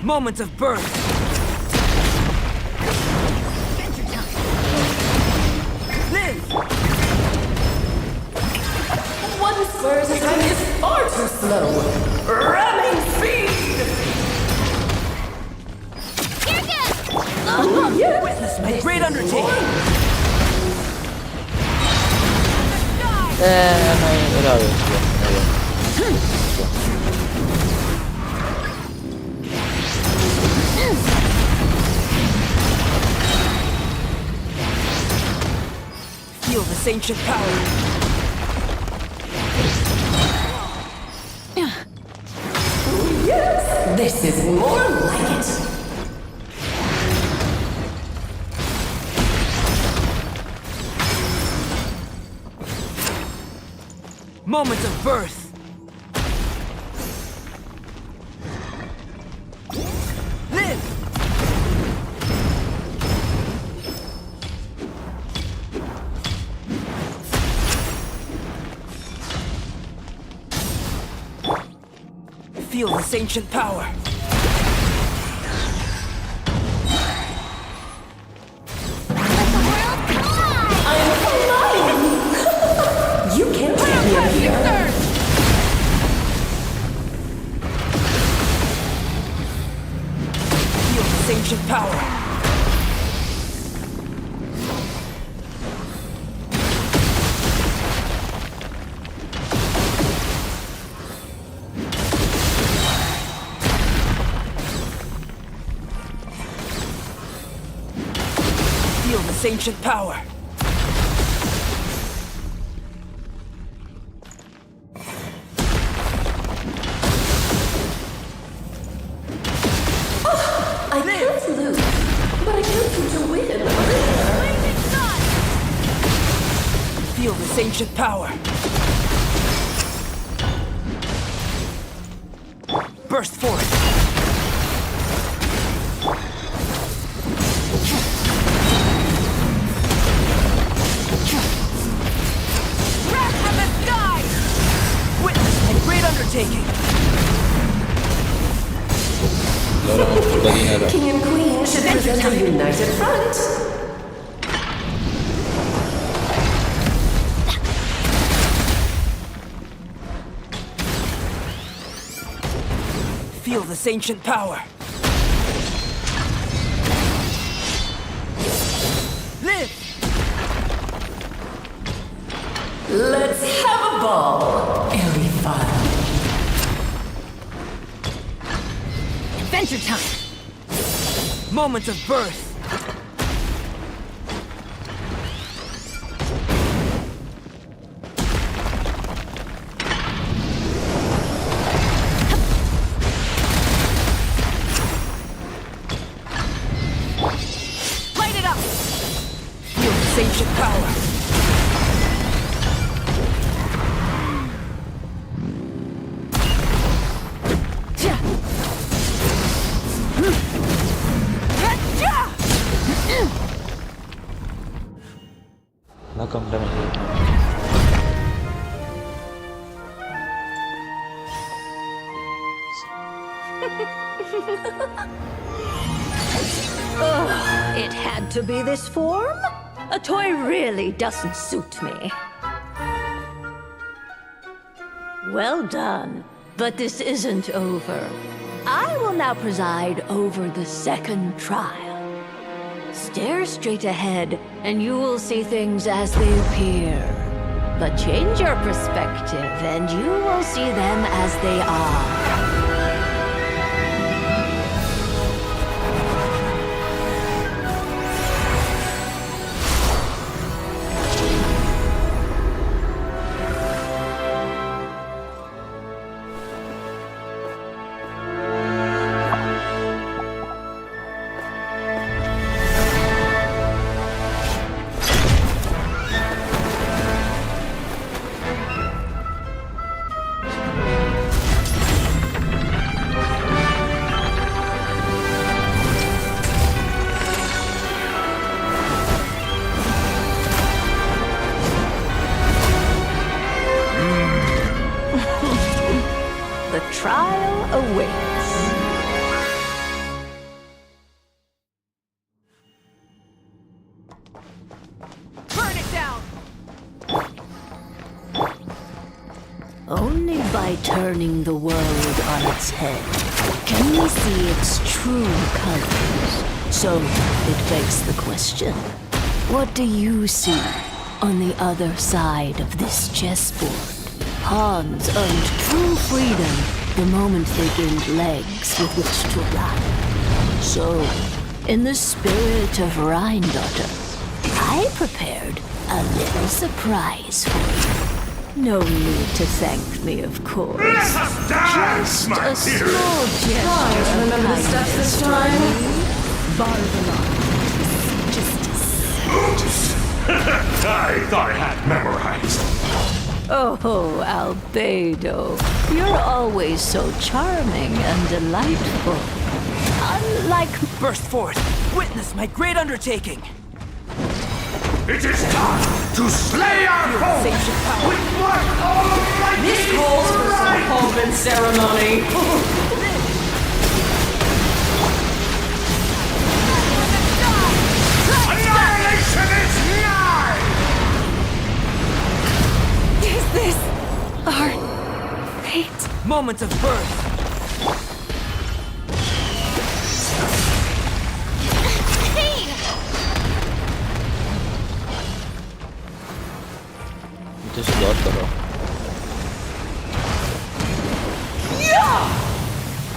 Moments of birth. Live! One spur's time is far too slow. Ramming speed! Witness my great undertaking. Feel this ancient power. Yes, this is more like it. Moments of birth. Live! Feel this ancient power. I'm flying! You can't take me out here. Feel this ancient power. Feel this ancient power. I can't lose, but I can't seem to win. Feel this ancient power. Burst forth. Wrath of the sky! Witness my great undertaking. King and Queen should present a united front. Feel this ancient power. Live! Let's have a ball. It'll be fun. Adventure time! Moments of birth. Light it up! Feel this ancient power. Welcome damage. It had meant to be this form? A toy really doesn't suit me. Well done, but this isn't over. I will now preside over the second trial. Stare straight ahead, and you will see things as they appear. But change your perspective, and you will see them as they are. Trial awaits. Burn it down! Only by turning the world on its head can we see its true colors. So it begs the question, what do you see on the other side of this chessboard? Pawns earned true freedom the moment they gained legs with which to run. So, in the spirit of Rheindotter, I prepared a little surprise for you. No need to thank me, of course. Just a small gesture. Remember the steps this time? Just I thought I had memorized. Oh, Albedo, you're always so charming and delightful. Unlike... Burst forth! Witness my great undertaking! It is time to slay our foe with what almighty This calls for some pomp and ceremony. Annihilation is nigh! Is this our fate? Moments of birth! Just dot करो.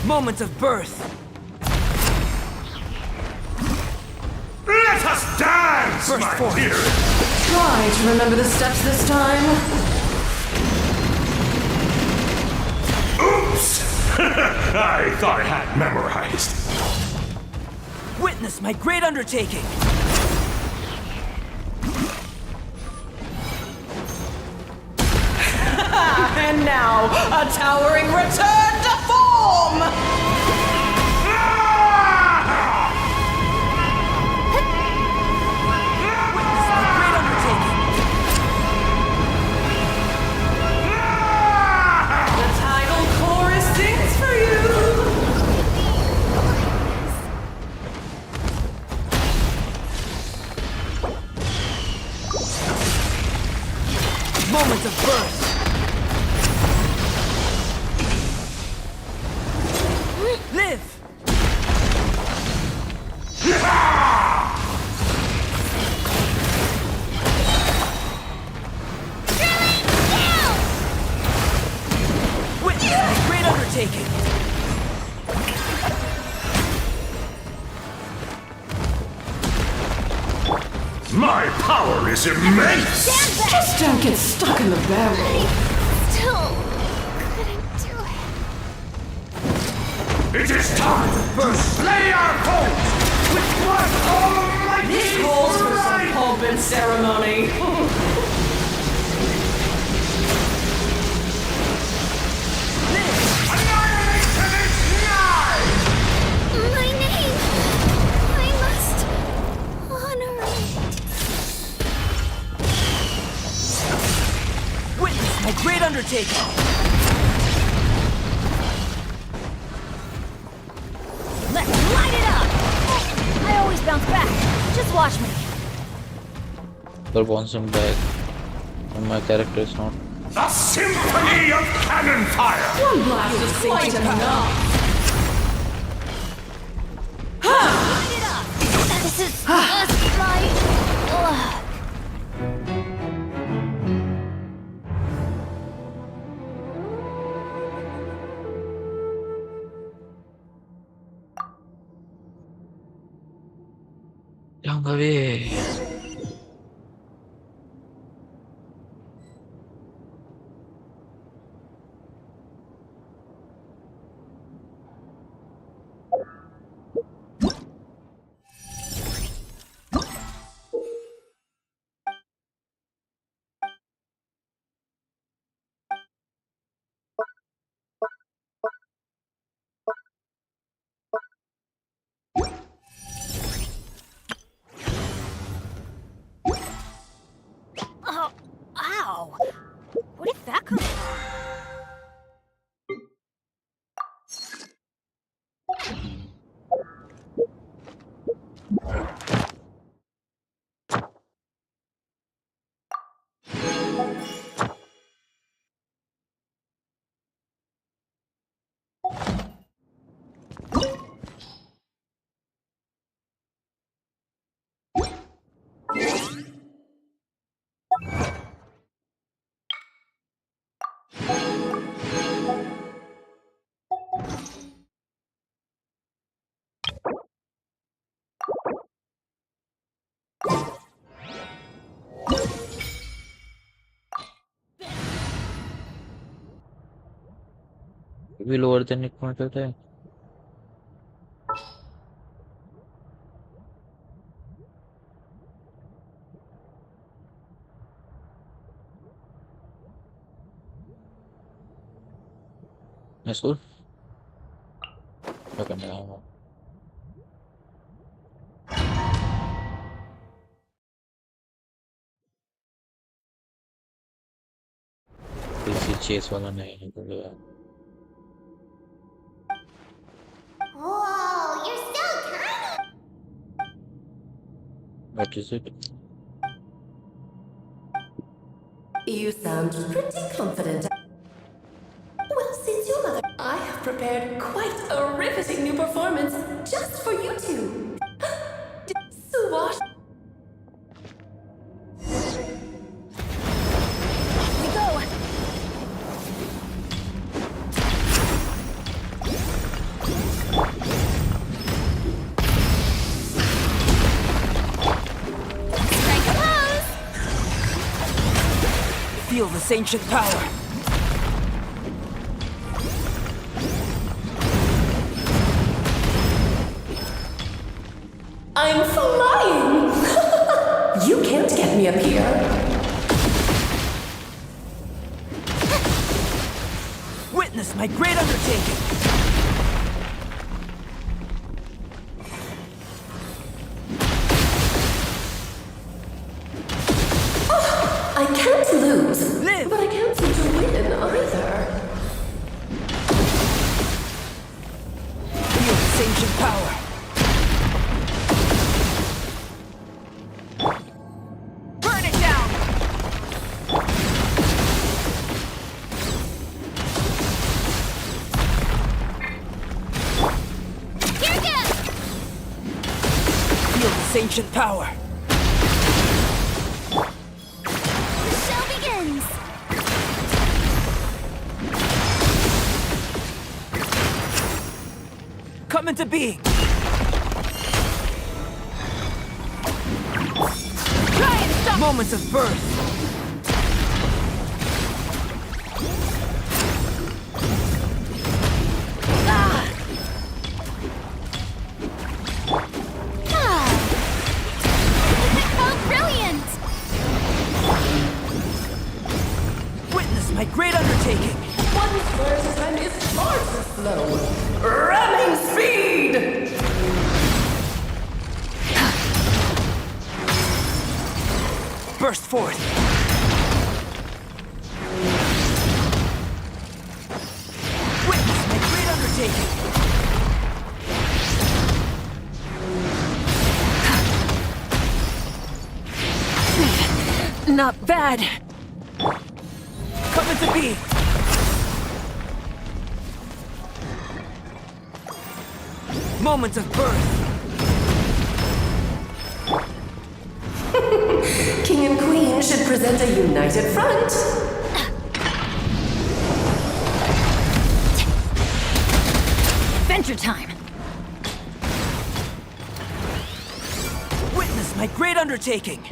Moments of birth! Let us dance, Burst my forth. dear! Try to remember the steps this time. Oops! I thought I had memorized. Witness my great undertaking! And now, a towering return to form! Witness my great undertaking! The title chorus sings for you! Moments of birth! Live! Witness my great undertaking! My power is immense! Just don't get stuck in the barrel. Still couldn't do it. It is time to slay our foes with what almighty This calls for some pomp and ceremony. Annihilation is nigh! My name! I must honor it. Witness my great undertaking! Let's light it up! I always bounce back, just Just watch me. But once I'm back, and my character is not. The symphony of cannon fire! One blast is quite enough. This is just my... Young away. Oh, ow. What did that come from? We lower than it point of time. That's cool. Okay, now. किसी chase वाला नहीं निकलेगा. Whoa, you're so tiny! What is it? You sound pretty confident. Well, since your mother, I have prepared quite a riveting new performance just for you two. Swash. We go. Strike a pose! Feel this ancient power. I'm flying! You can't get me up here. Witness my great undertaking. I can't lose, Live. but I can't seem to win either. Feel this ancient power. Burn it down. Here goes! Feel this ancient power. The show begins! Come into being. Try and stop! Moments of birth. Ah! Ah! Oh, brilliant! Witness my great undertaking. One's first time is far too slow. Ramming speed! Burst forth. Witness my great undertaking. Not bad. Coming to be. Moment of birth. King and Queen should present a united front. Adventure time! Witness my great undertaking.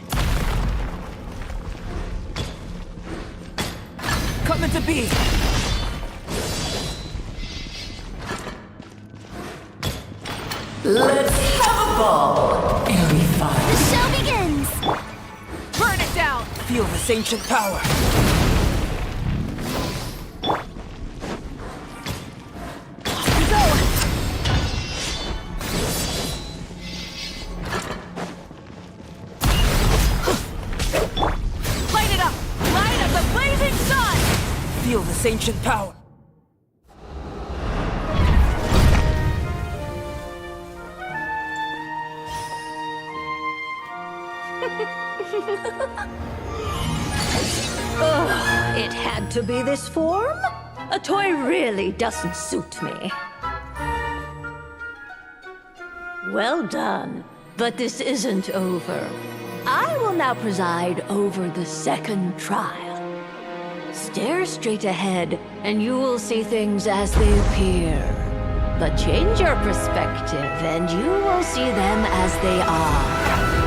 Coming to be. Let's have a ball, airy fire. The show begins! Burn it down! Feel this ancient power. Off we go! Light it up! Light up the blazing sun! Feel this ancient power. It had to be this form? A toy really doesn't suit me. Well done, but this isn't over. I will now preside over the second trial. Stare straight ahead, and you will see things as they appear. But change your perspective, and you will see them as they are.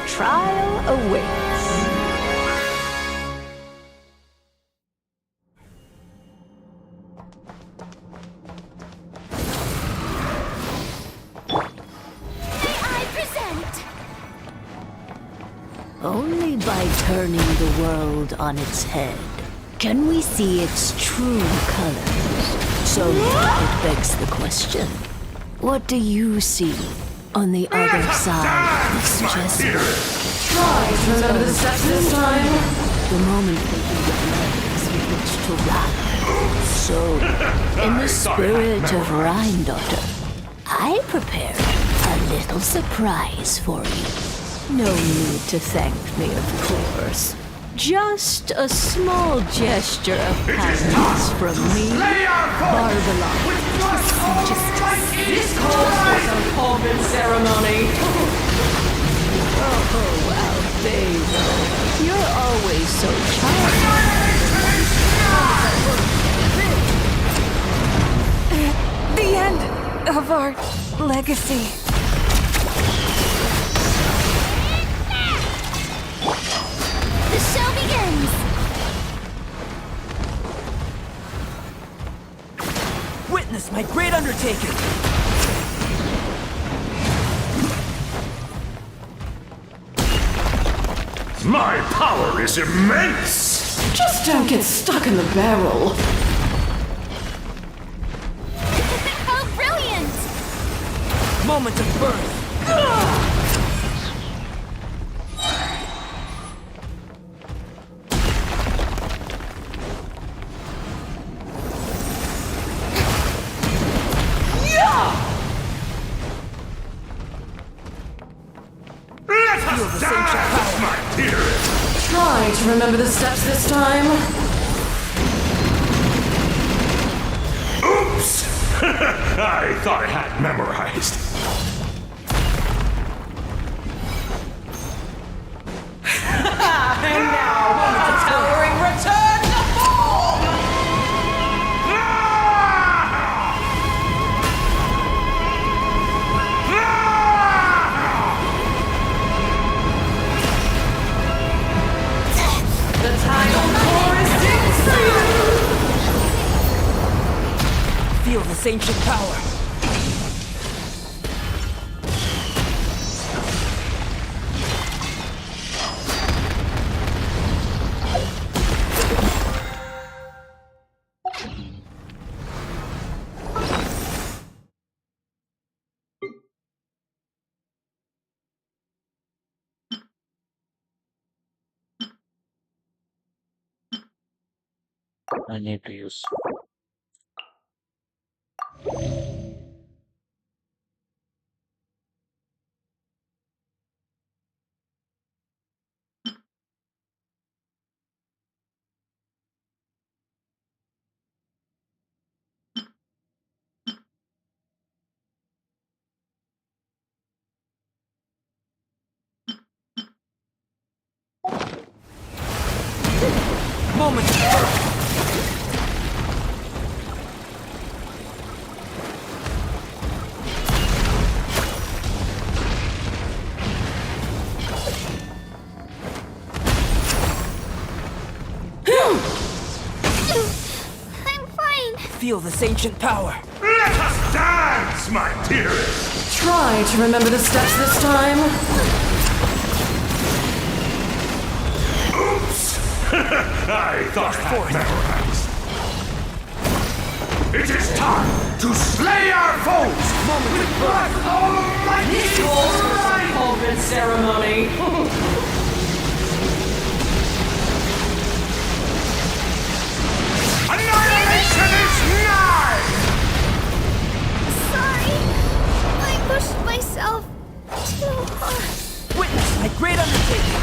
Trial awaits. May I present? Only by turning the world on its head can we see its true colors. So it begs the question, what do you see on the other side of suggestion? Try to remember the steps this time. The moment that you get legs with which to run. So, in the spirit of Rhine-Daughter, I prepared a little surprise for you. No need to thank me, of course. Just a small gesture of kindness from me, Barbalon. This calls for some pomp and ceremony. Oh, Albedo, you're always so charming. The end of our legacy. The show begins! Witness my great undertaking. My power is immense! Just don't get stuck in the barrel. How brilliant! Moment of birth. Let us die, my dearest! Try to remember the steps this time. Oops! I thought I had memorized. And now, the towering return to form! Ah! The time this ancient power. I need to use. Moment. I'm fine. Feel this ancient power. Let us dance, my dearest! Try to remember the steps this time. Oops! I thought I had memorized. It is time to slay our foes with blood almighty! Cauldron ceremony. Annihilation is nigh! Sorry. I pushed myself too hard. Witness my great undertaking.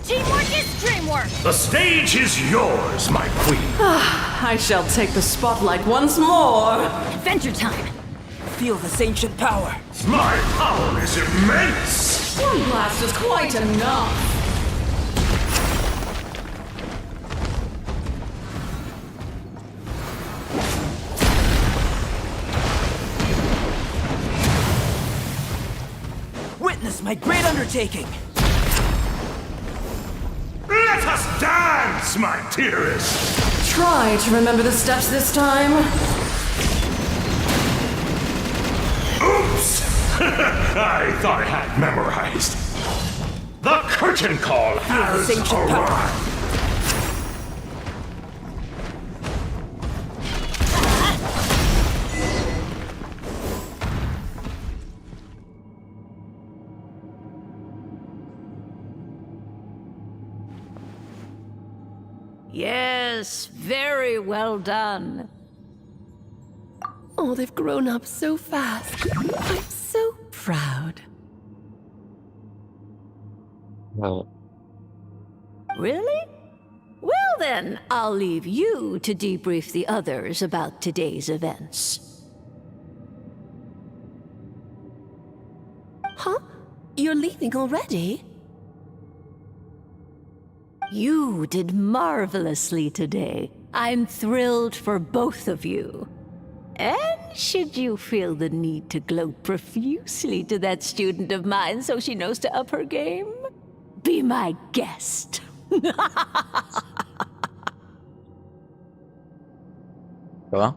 Teamwork is dreamwork. The stage is yours, my queen. I shall take the spotlight once more. Adventure time! Feel this ancient power. My power is immense! One blast is quite enough. Witness my great undertaking. Let us dance, my dearest! Try to remember the steps this time. Oops! I thought I had memorized. The curtain call has this ancient power. arrived. Yes, very well done. Oh, they've grown up so fast. I'm so proud. Well, Really? Well then, I'll leave you to debrief the others about today's events. Huh? You're leaving already? You did marvelously today. I'm thrilled for both of you. And should you feel the need to gloat profusely to that student of mine so she knows to up her game, be my guest. huh?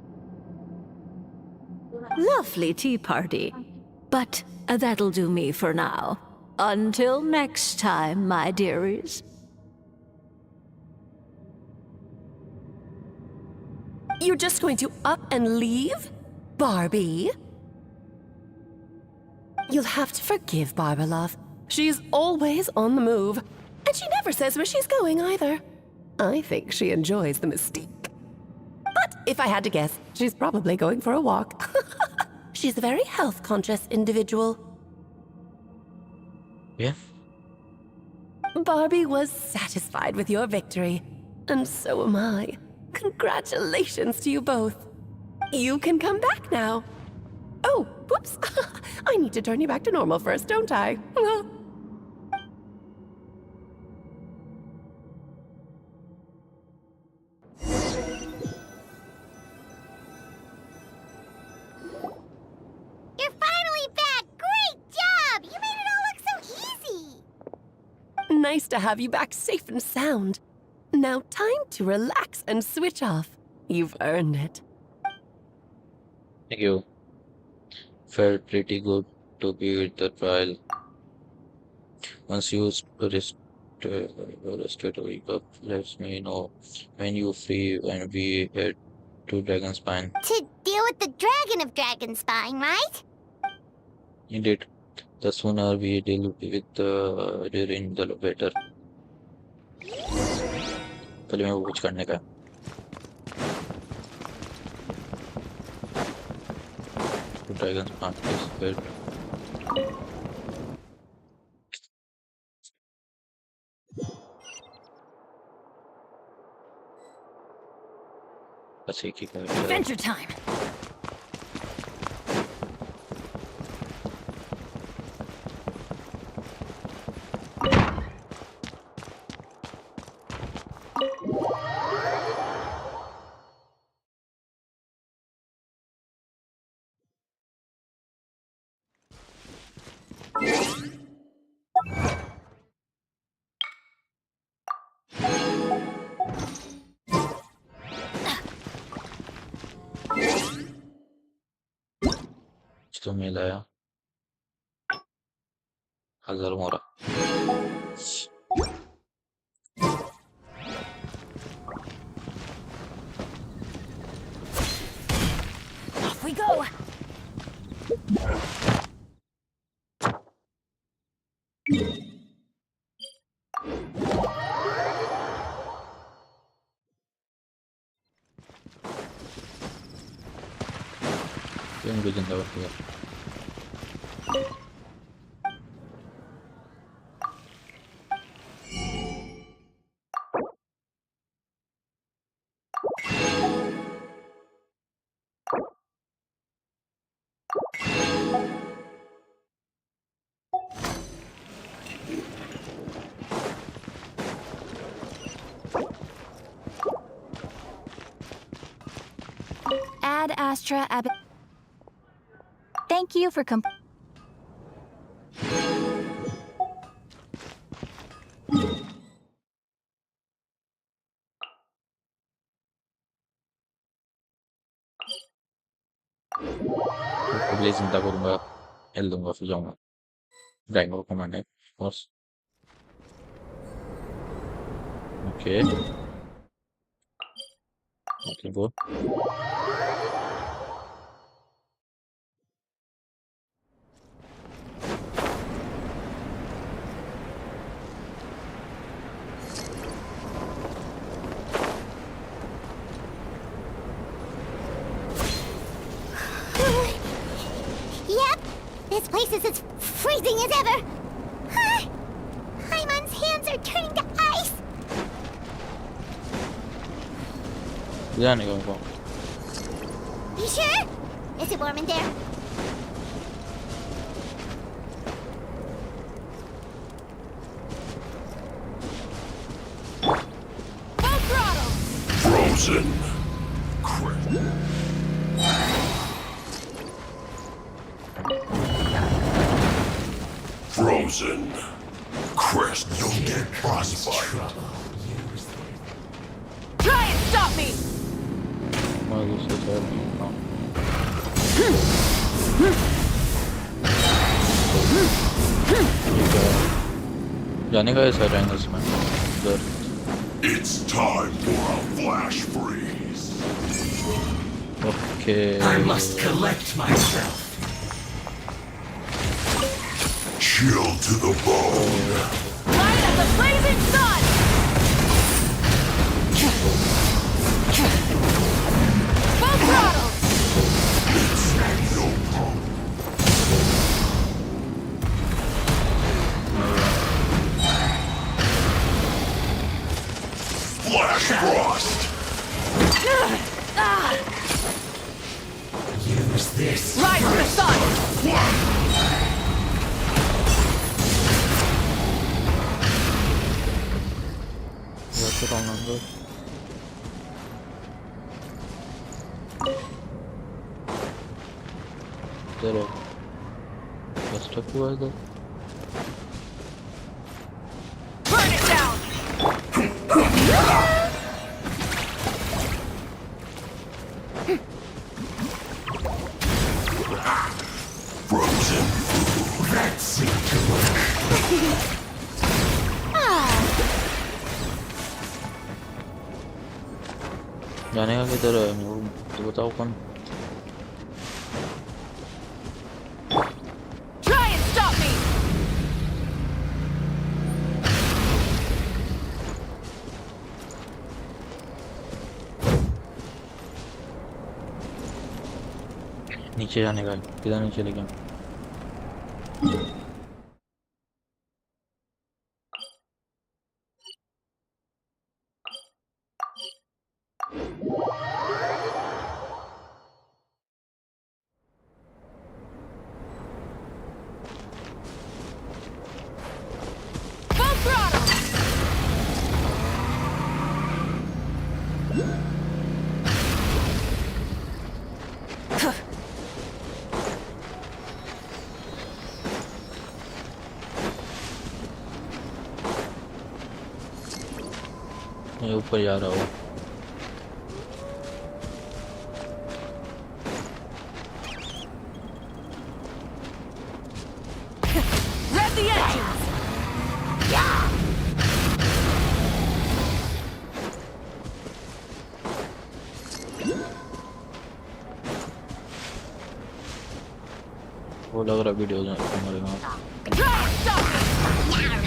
Lovely tea party. But that'll do me for now. Until next time, my dearies. You're just going to up and leave? Barbie? You'll have to forgive Barbara, love. She's always on the move. And she never says where she's going either. I think she enjoys the mystique. But if I had to guess, she's probably going for a walk. She's a very health-conscious individual. Yeah. Barbie was satisfied with your victory. And so am I. Congratulations to you both. You can come back now. Oh, whoops. I need to turn you back to normal first, don't I? You're finally back! Great job! You made it all look so easy! nice to have you back safe and sound. Now time to relax and switch off. You've earned it. Thank you. Felt pretty good to be at the trial. Once you rested, wake up, let me know when you free and we head to Dragonspine. To deal with the Dragon of Dragonspine, right? Indeed, the sooner we deal with during the better. पहले मैं वो कुछ करने का है. To Dragonspine is good. बस एक ही का है. Adventure time! तो मिला है 1000 मोरा. Off we go! ये मुझे जिंदा कर दिया. Ad Astra Ab. Thank you for पहले जिंदा करूंगा, हिल दूंगा, फिर जाऊंगा. ड्रैगन को कमांड है बस. ओके ओके वो Yep, this place is as freezing as ever. Hyman's hands are turning to ice. जाने का उनको. You sure? Is it warm in there? Full throttle! Frozen. Frozen. Crest, you'll get frostbite. Try and stop me! मैं दूसरे side में हूँ. जाने का ऐसा रहेगा इसमें. उधर. It's time for a flash freeze. Okay. I must collect myself. Chill to the bone. Light as a blazing sun! Full throttle! It's no problem. Flash frost. Use this. Rise to the sun! What's the wrong number? Zero. What's the हुआ इधर? Burn Frozen food. That seemed to work. जाने का किधर है वो तो बताओ कौन Try and stop me! नीचे जाने का किधर नीचे लेके Full throttle! मैं ऊपर जा रहा हूँ Rev the engines! वो लग रहा वीडियो मरेगा Try and stop me!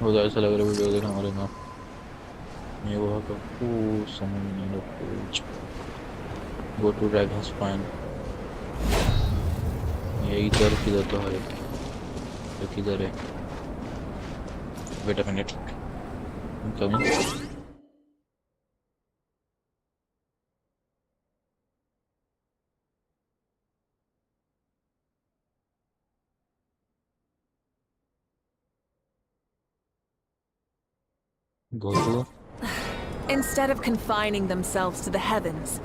वो तो ऐसा लग रहा वीडियो देखना मरेगा ये वो का समझ नहीं लो कुछ गो टू ड्रैगन स्पाइन ये इधर किधर तो है ये किधर है wait a minute coming go to Instead of confining themselves to the heavens,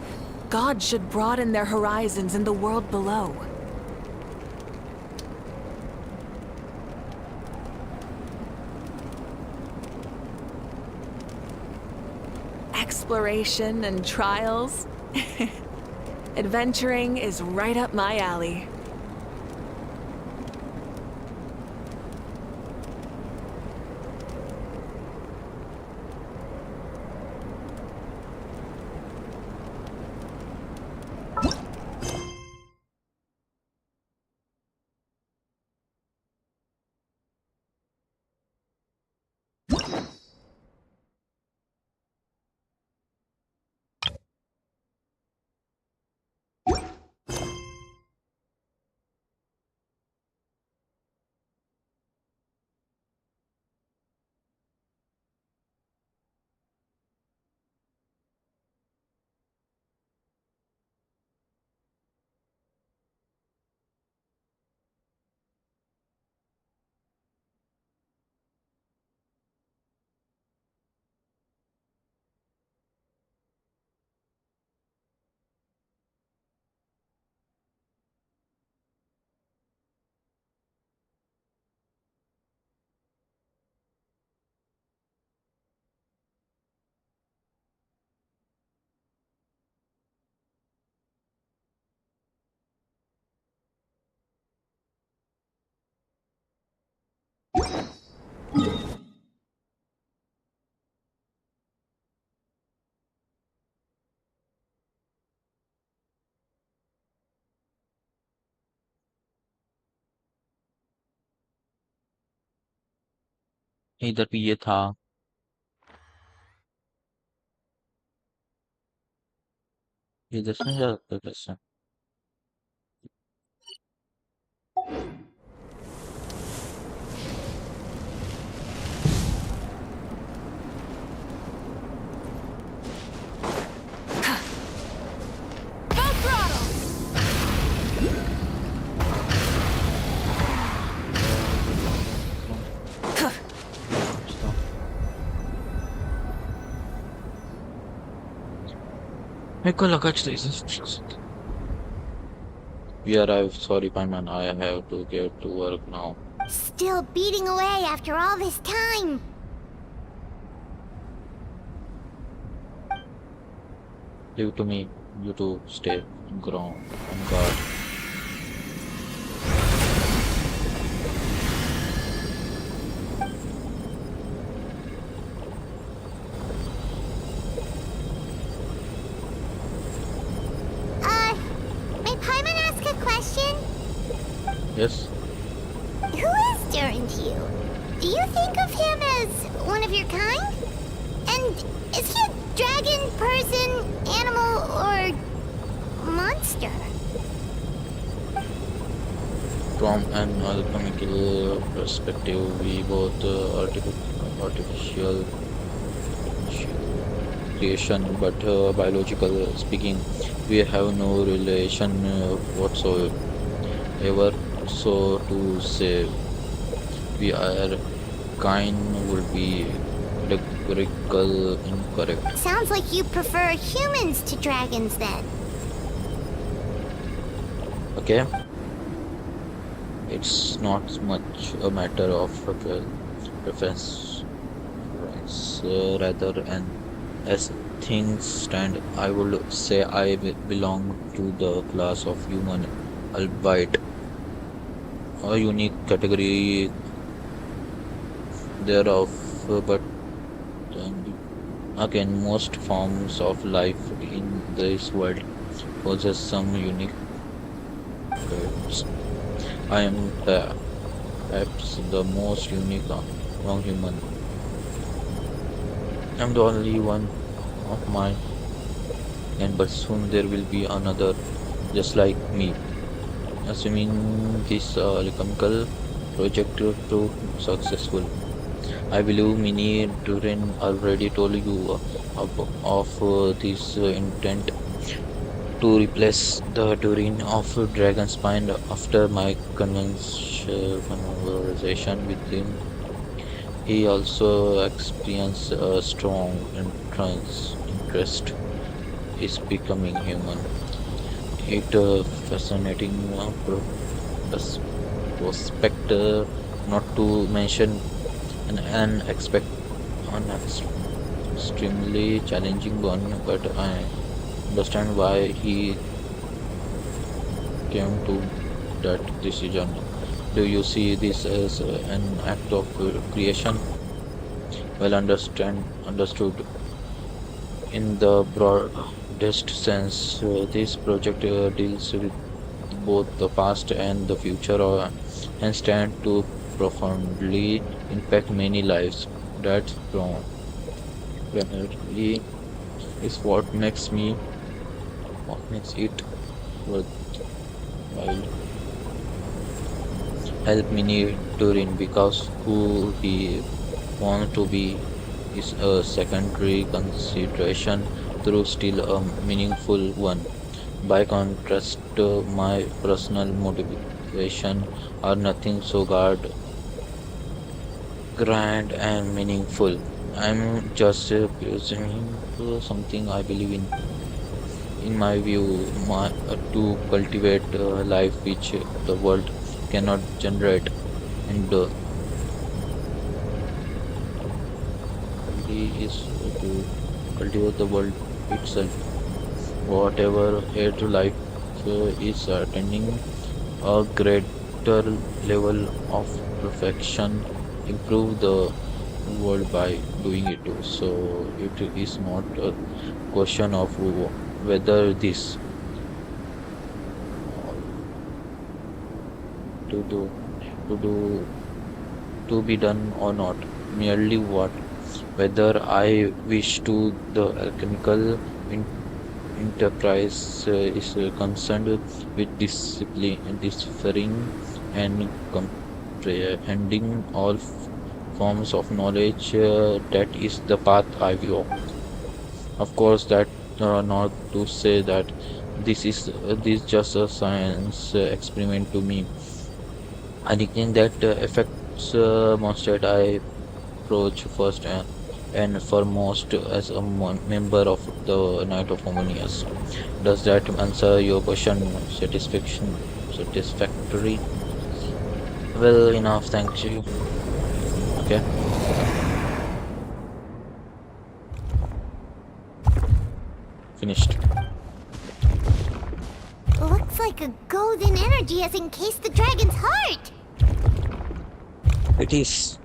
God should broaden their horizons in the world below. Exploration and trials. Adventuring is right up my alley. इधर भी ये था ये दस में जा सकता है कैसे Full throttle! मेरे को लगा We arrived. Sorry, my man. I have to get to work now. Still beating away after all this time. Leave to me, you to stay ground on guard. May Paimon ask a question? Yes, Who is Durin to you? Do you think of him as one of your kind? And is he a dragon, person, animal, or monster? from an alchemical perspective, we both artificial creation, but biological speaking, we have no relation whatsoever. So to say we are kind would be categorical incorrect. Sounds like you prefer humans to dragons then. Okay, it's not much a matter of preference, rather, and as things stand, I would say I belong to the class of human, albeit a unique category thereof, but again, most forms of life in this world possess some unique traits. I am perhaps the most unique among human. I'm the only one of mine, and but soon there will be another just like me. Assuming this chemical project to prove successful. I believe Mini Durin already told you of this intent to replace the Durin of Dragon's Mind after my conversation with him. He also experienced a strong interest is becoming human. It fascinating prospect, not to mention an extremely challenging one, but I understand why he came to that decision. Do you see this as an act of creation? Well understood. In the broadest sense, this project deals with both the past and the future and stand to profoundly impact many lives. That primarily is what makes it worthwhile. Help Mini Turin because who he wants to be is a secondary consideration, through still a meaningful one. By contrast, my personal motivation are nothing so grand and meaningful. I'm just pursuing something I believe in. In my view, to cultivate life which the world cannot generate, and is to cultivate the world itself. Whatever age life is attaining a greater level of perfection, improve the world by doing it too. So it is not a question of whether this to do to do to be done or not, merely what whether I wish to. The alchemical enterprise is concerned with discipline, differing and comprehending all forms of knowledge. That is the path I walk. Of course, that not to say that this just a science experiment to me. Anything that affects Mondstadt, I approach first and foremost as a member of the Knight of Harmonious. Does that answer your question satisfactory? Well enough, thank you. Okay. finished. Looks like a golden energy has encased the dragon's heart. It is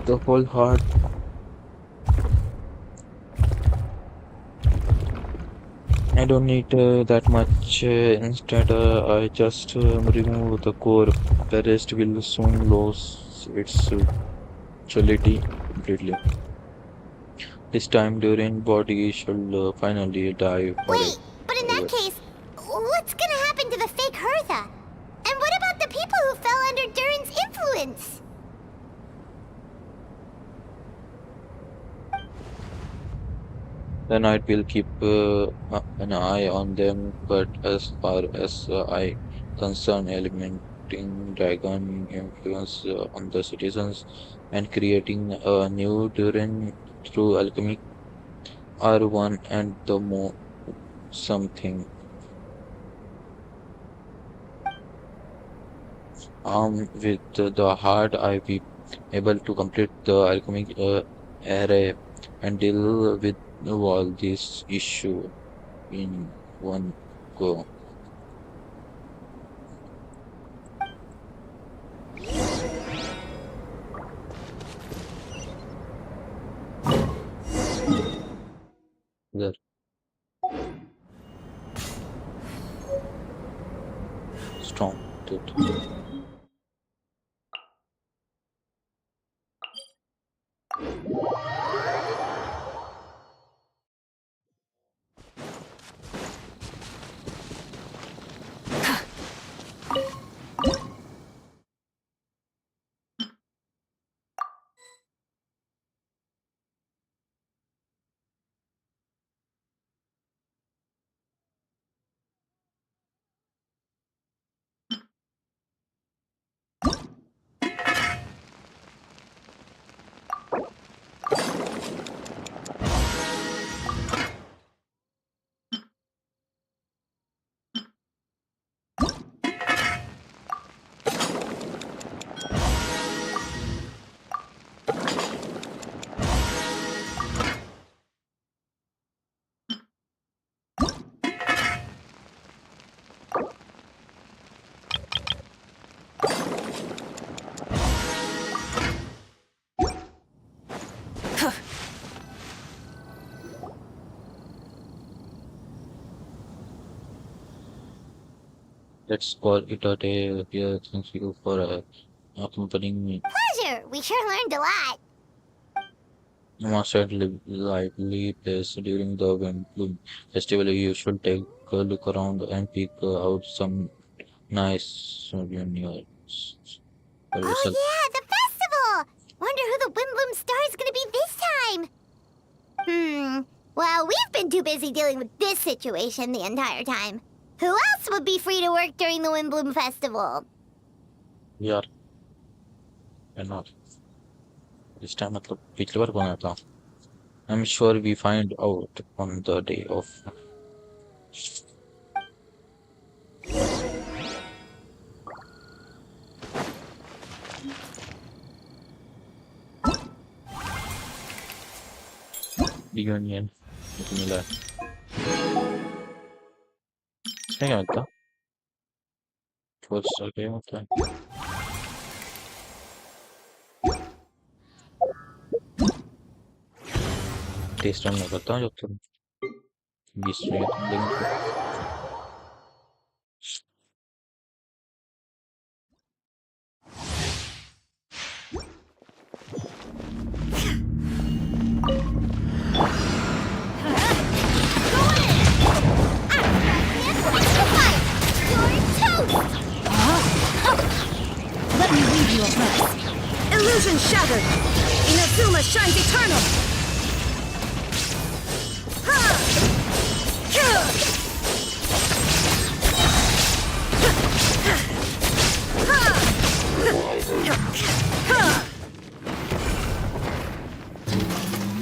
the whole heart. I don't need that much. Instead, I just remove the core. The rest will soon lose its utility completely. This time, during body should finally die Wait, but in that forever. case, what's gonna happen to the fake Hertha? And what about the people who fell under Durin's influence? Then I will keep an eye on them. But as far as I concern, eliminating dragon influence on the citizens and creating a new Durin through alchemy are one and the more something. With the heart, I be able to complete the alchemic array and deal with all these issue in one go. There. Strong. Dude. Let's call it a day here. Thank you for accompanying me. Pleasure. We sure learned a lot. Must have lively place during the Bloom festival. You should take a look around and pick out some nice souvenirs for Oh yourself. yeah, the festival! Wonder who the Wimbloom star is gonna be this time. Well, we've been too busy dealing with this situation the entire time. Who else would be free to work during the Wimbloom festival? यार है not this time मतलब पिछली बार कौन आया था I'm sure we find out on the day of reunion मिला क्या होता first okay होता है टेस्ट रन में करता हूँ जब तक 20 मिनट लेकिन Let me leave you abreast. Illusion shattered! Inazuma shines eternal!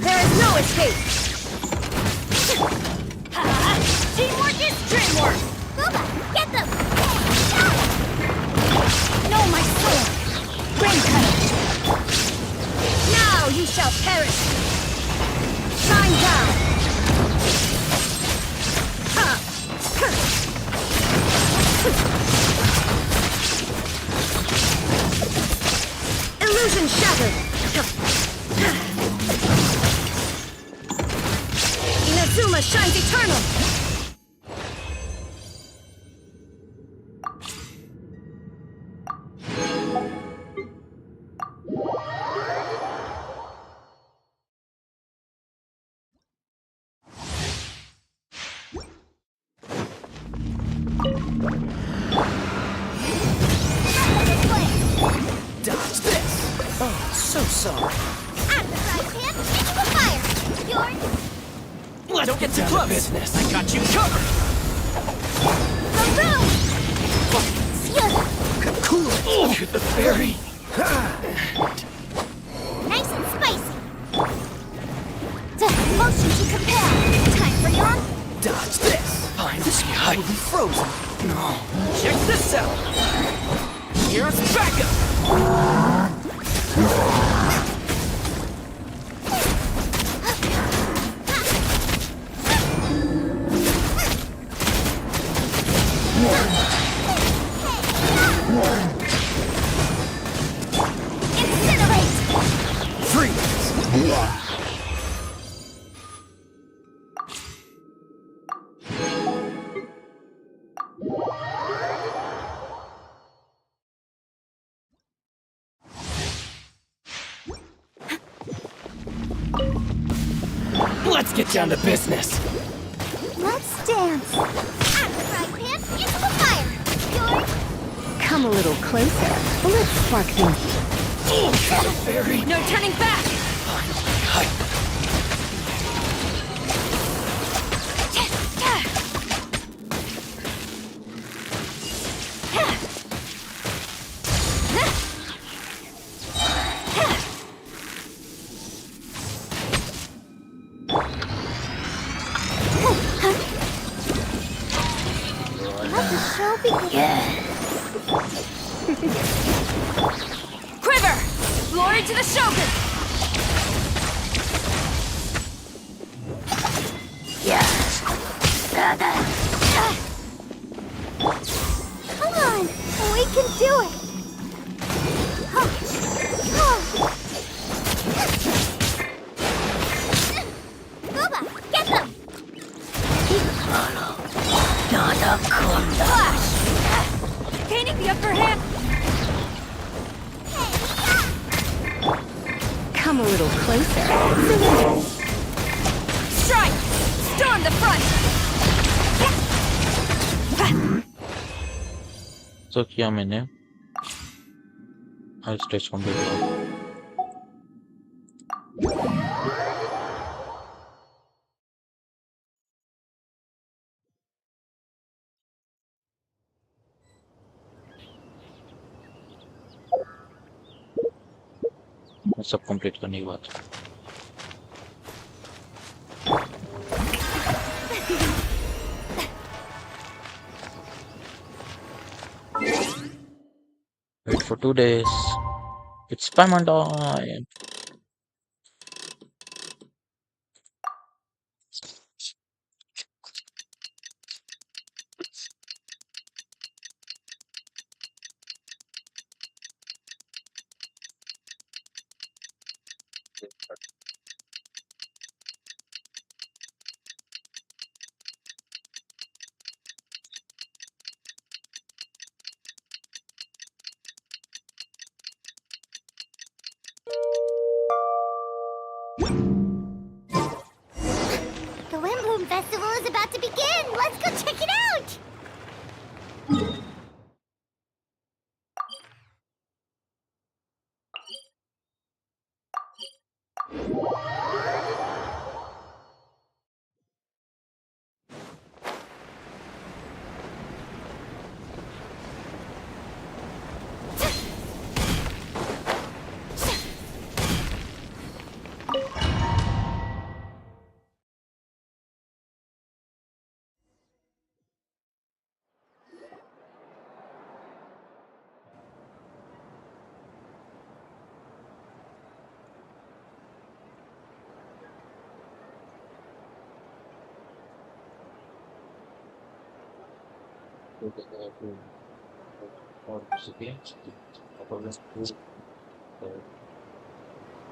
There is no escape! Teamwork is dreamwork! Booba, get them! No, my sword! Rain cutter! Now you shall perish! Illusion shattered! Inazuma shines eternal! Dodge this! Oh, so sorry. I'm the frying pan into the fire. You're Don't get too close. Business. I got you covered. the room. Cool. You're the fairy. Nice and spicy. Motion to compel. Time for your Dodge this. Find this highly frozen. No. Check this out. Here's backup. incinerate. Freeze. Let's get down to business. Let's dance. I'm the frying pan into the fire. You're Come a little closer. Let's spark things. Fairy. No turning back! let the show begin. Quiver! Glory to the Shogun! Come on, we can do it. Booba, get them! Flash! Gaining the upper hand! Come a little closer. Strike! Storm the front! So किया मैंने हर stage complete हुआ सब complete करने के बाद wait for 2 days. It's payment time. The Wind Bloom Festival is about to begin. Let's go check it out. और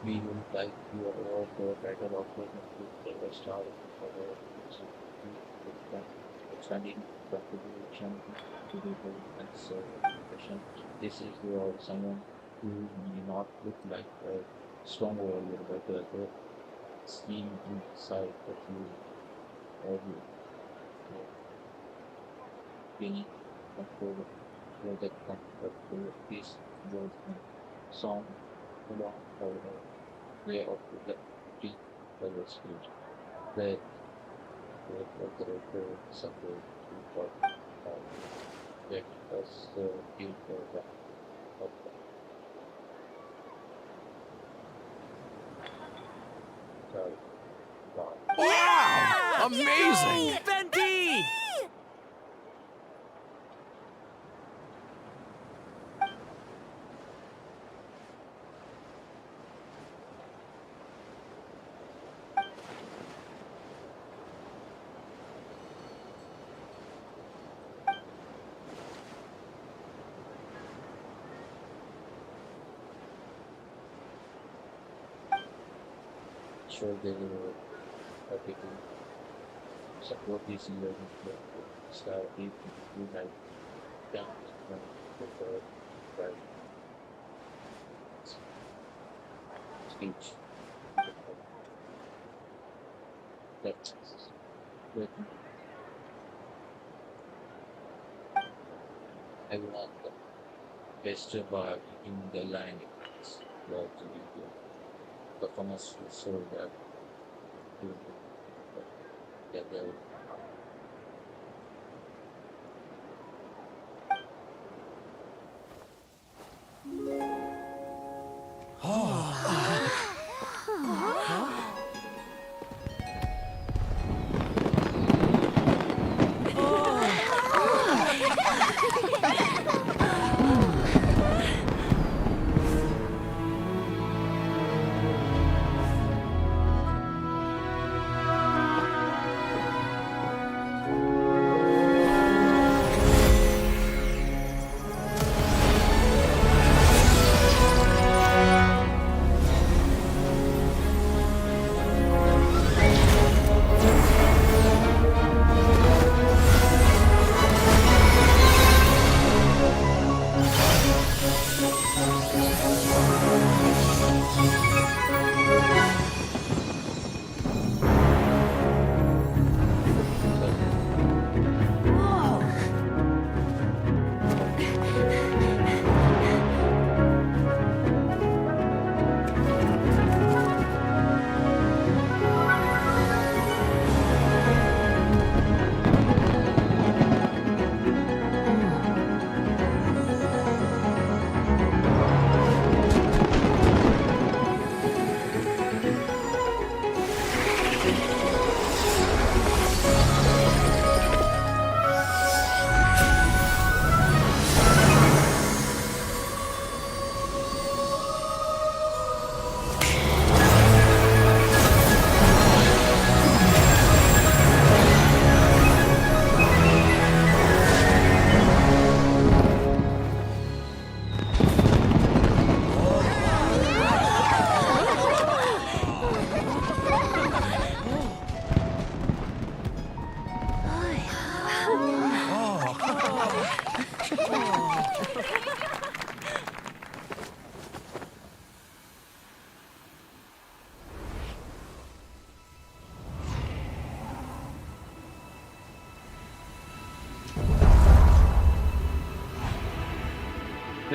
we would like your award for title of the star for the expanding contribution to the conservation. This is your someone who may not look like a strong warrior, but a scheme inside that you or you being control for the comfort for this judgment song along for the way of the three color stage. The support for that us feel for the of the God. Wow! Amazing! Venti! Sure, they will people support this learning style if you like down the right speech. That's good. I want the best bar in the line love to be good. Performance to show that to get the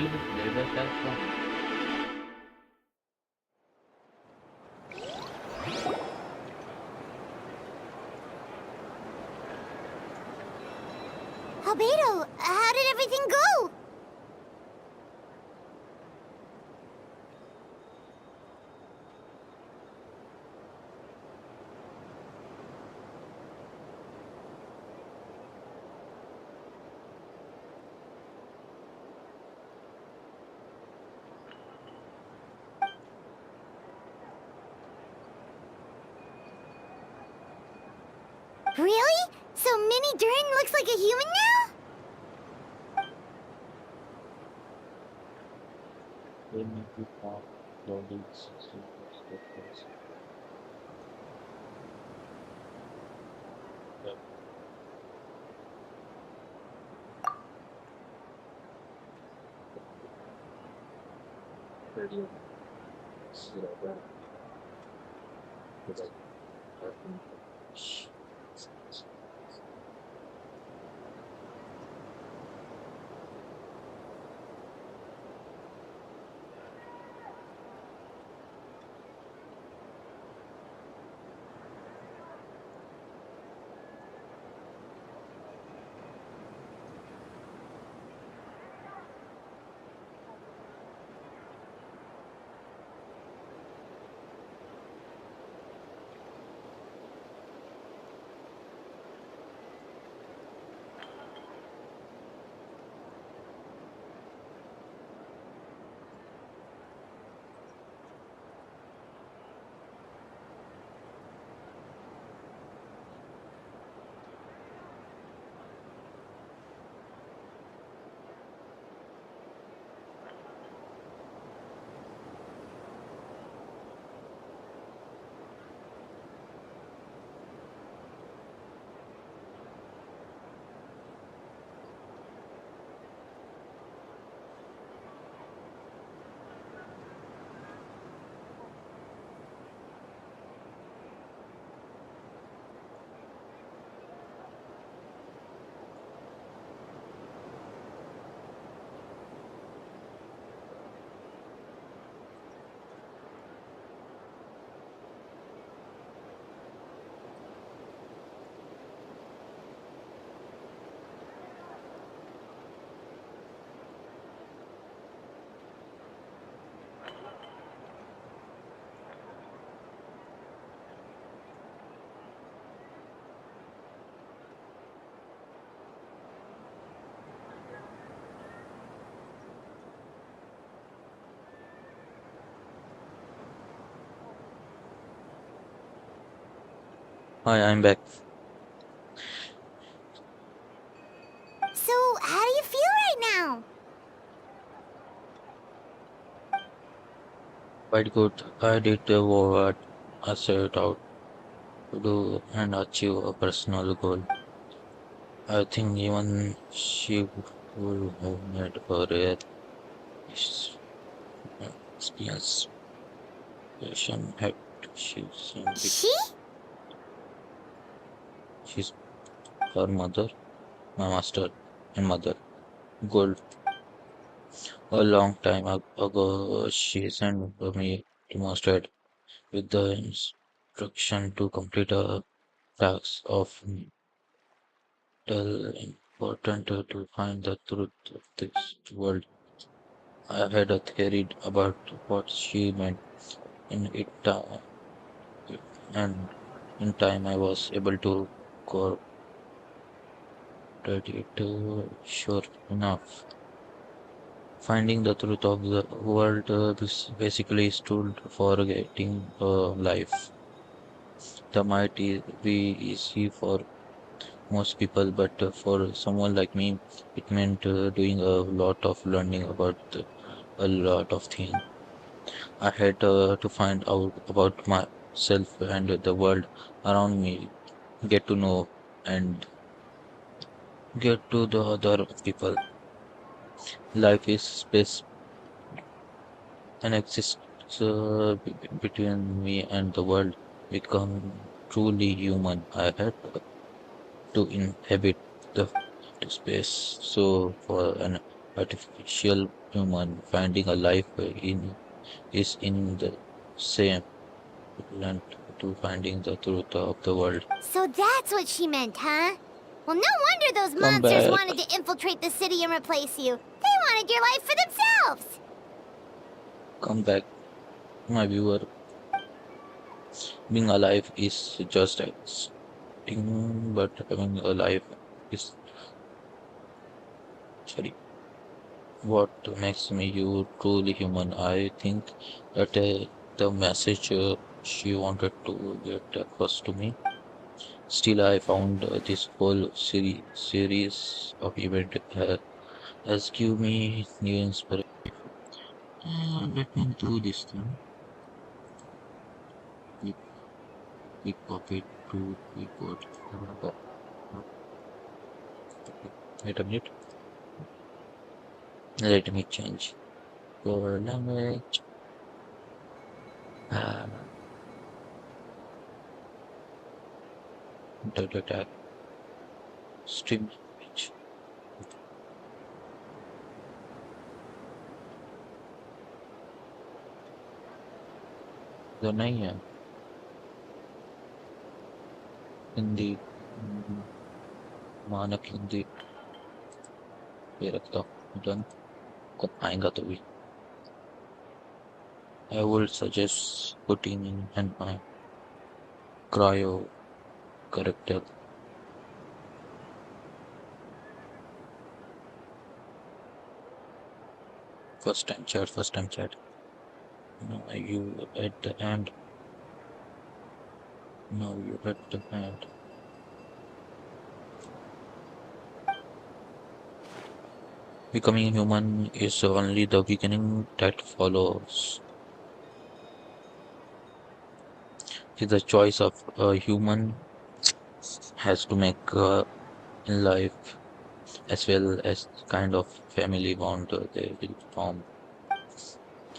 little bit later that's one. Albedo, how did everything go? Really? So Mini Durin looks like a human now? They need to talk Loading system was the radio zero without having Hi, I'm back. So, how do you feel right now? Quite good. I did what I set out to do and achieve a personal goal. I think even she would have made a rare ex- experience. Patient had she seemed it. She? She's her mother, my master and mother. Gold. A long time ago, she sent me demonstrate with the instruction to complete a task of tell important to find the truth of this world. I had a theory about what she meant in it, and in time I was able to correlate it. Sure enough, finding the truth of the world basically stood for getting a life. The might be easy for most people, but for someone like me, it meant doing a lot of learning about a lot of things. I had to find out about myself and the world around me, get to know and get to the other people. Life is space and exists between me and the world. Become truly human. I had to inhabit the space. So for an artificial human, finding a life in is in the same equivalent to finding the truth of the world. So that's what she meant, huh? Well, no wonder those Come monsters back, wanted to infiltrate the city and replace you. They wanted your life for themselves! come back, my viewer. Being alive is just existing, but having a life is sorry. What makes me you truly human? I think that the message she wanted to get across to me. Still, I found this whole series of event has given me new inspiration Let me do this thing. Click copy to keyboard. Wait a minute. Let me change your language. Tag stream language. तो नहीं है हिंदी मानक हिंदी ये रखता हूँ done को आएगा तो भी I would suggest putting in and my cryo character. First time chat. No, you at the end. No, you at the end. Becoming human is only the beginning that follows. The choice of a human has to make in life, as well as kind of family bond they will form.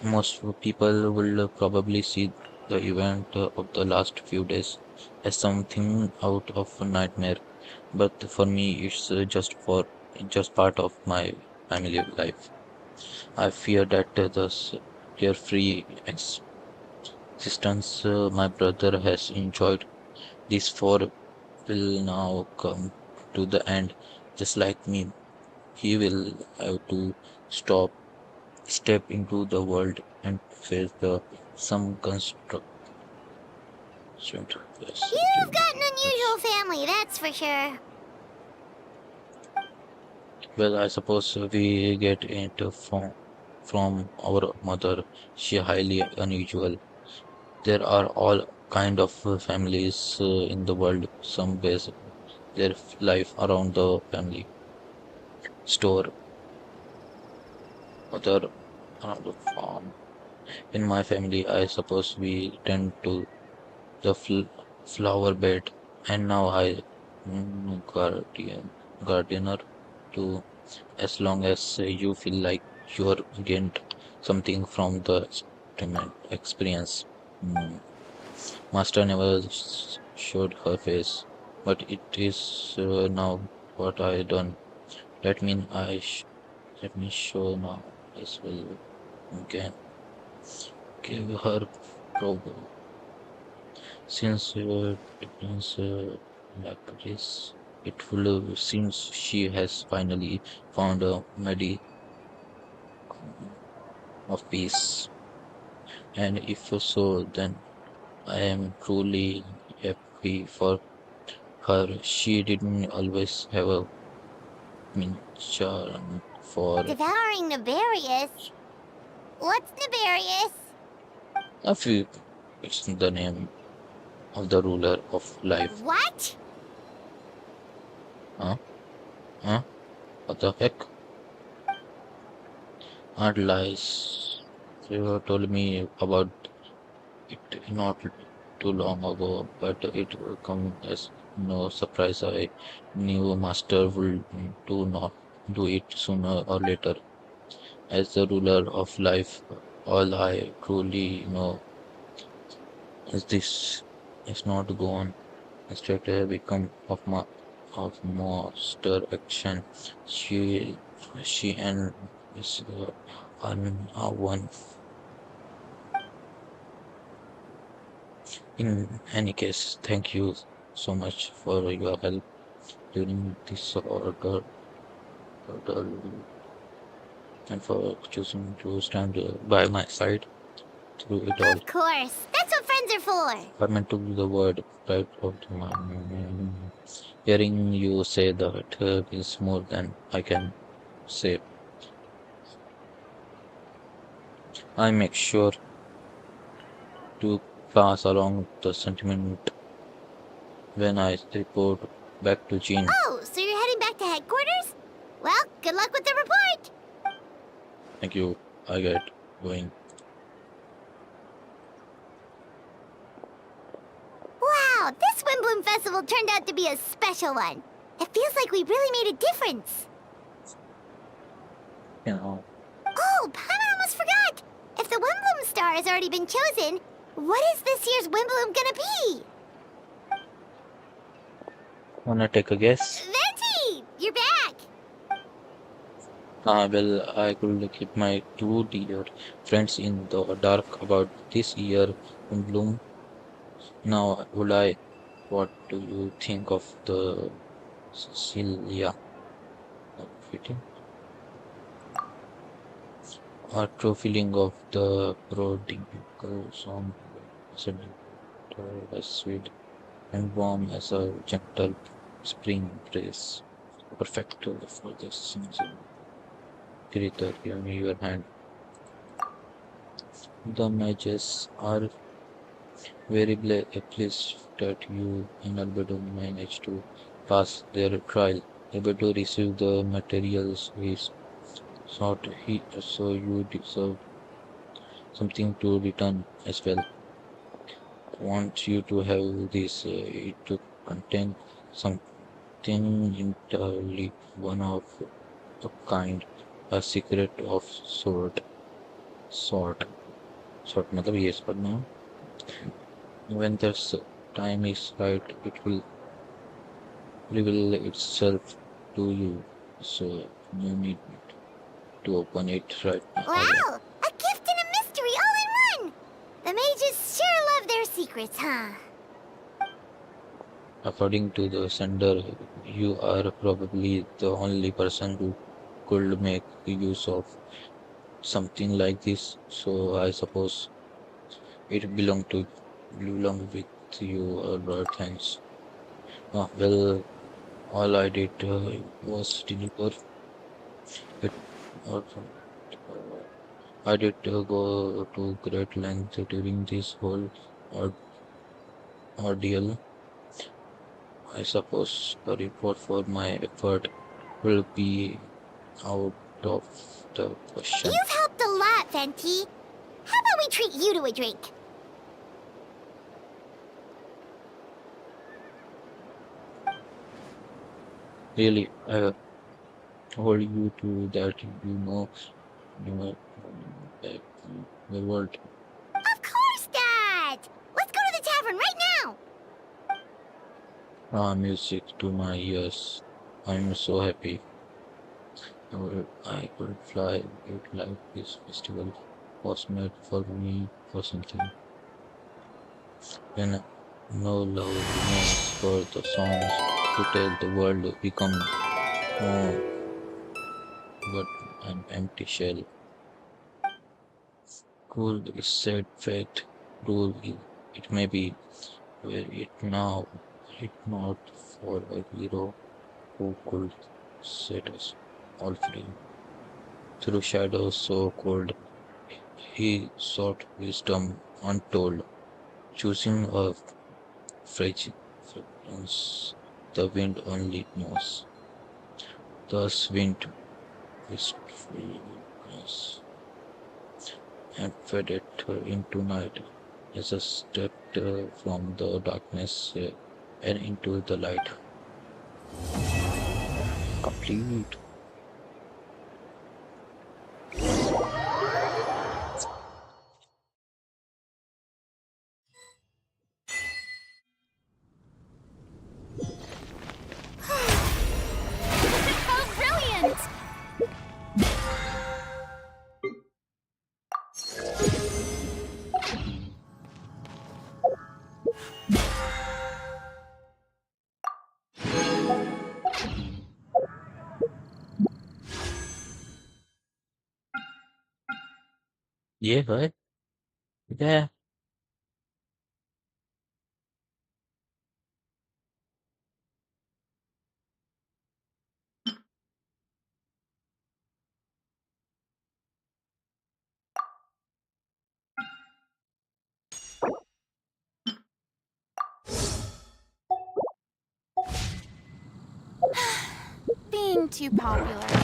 Most people will probably see the event of the last few days as something out of a nightmare, but for me it's just part of my family life. I fear that the carefree existence my brother has enjoyed this for will now come to the end, just like me. He will have to step into the world and face some construct. You've got an unusual family, that's for sure. Well, I suppose we get it from our mother. She highly unusual. There are all kind of families in the world. Some base their life around the family store, other around the farm. In my family, I suppose we tend to the flower bed, and now I gardener too. As long as you feel like you're gained something from the experience. Mm. Master never showed her face, but it is now what I done. Let me let me show now. This will again give her problem. Since it means like this, it will seems she has finally found a medi of peace. And if so, then I am truly happy for her. She didn't always have a charm for Devouring Nefarious? What's Nefarious? a few. It's the name of the ruler of life. What? Huh? Huh? What the heck? Aunt lies. You told me about it not too long ago, but it will come as no surprise. I knew Master would do not do it sooner or later. As the ruler of life, all I truly know is this is not gone. Instead, become of Master action. She and is are now one. In any case, thank you so much for your help during this order and for choosing to stand by my side through it all. Of course. That's what friends are for. I meant to the word right of the mind. Hearing you say that is more than I can say. I make sure to pass along the sentiment when I report back to Jean. Oh, so you're heading back to headquarters? Well, good luck with the report. Thank you. I get going. Wow, this Wimbloom Festival turned out to be a special one. It feels like we really made a difference. You know, Oh, Paimon almost forgot! If the Wimbloom star has already been chosen, what is this year's Wimbloom gonna be? wanna take a guess? Venti! You're back! Well, I could keep my two dear friends in the dark about this year in bloom. Now, would I? What do you think of the Cecilia fitting? A true feeling of the prodigal song, as sweet and warm as a gentle spring breeze. Perfect for the season. Kirita, give me your hand. The mages are very pleased that you and Albedo managed to pass their trial. Albedo received the materials he sought, so you deserve something to return as well. Want you to have this, it to contain something entirely one of a kind, a secret of sort. मतलब yes but no. When the time is right, it will reveal itself to you. So you need to open it right now. Wow! A gift and a mystery all in one! The mages sure love their secrets, huh? According to the sender, you are probably the only person who could make use of something like this. So I suppose it belong with you, thanks. Well, all I did was deliver it. Or, I did go to great length during this whole or- ordeal. I suppose the reward for my effort will be out of the question. You've helped a lot, Venti. How about we treat you to a drink? Really, I hold you to that. You know that the world. Of course, Dad! Let's go to the tavern right now! Music to my ears. I'm so happy. I could fly it like this festival was made for me or something. When no love remains for the songs to tell the world become home, but an empty shell. Cool is said fate, cruel it may be, were it now, it not for a hero who could set us all free. Through shadows so cold, he sought wisdom untold, choosing a fragile fragrance the wind only knows. Thus wind wistfulness and faded into night as I stepped from the darkness and into the light. Complete. How brilliant! Yeah, right? Yeah. Being too popular.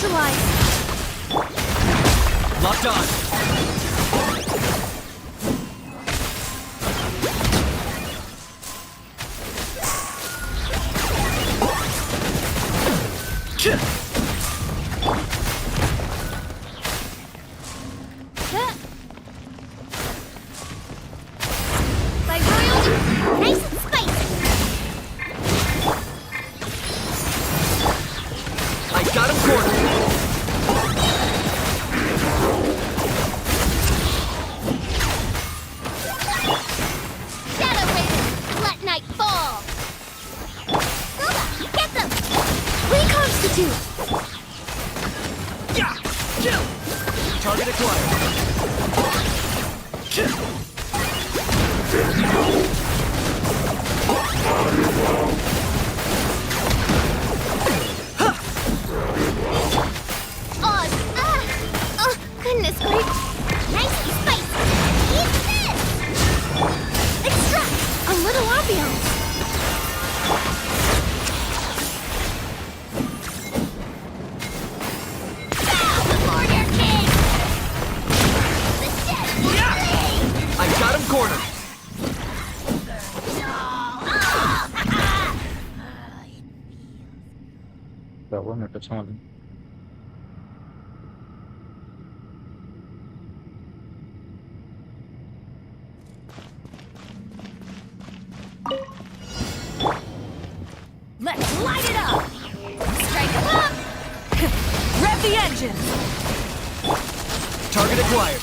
neutralized. Locked on. By royalty, nice and spicy. I got him cornered. Shadow Raven, let night fall. Silva, get them. Reconstitute. Yeah! Kill! Target acquired. Oh, goodness gracious. Nice and spicy. Eat this. Extract a little ambiance. Bow before your king. The dead will flee. I got him cornered. That one at the time. Let's light it up. Strike 'em up. Rev the engine! Target acquired.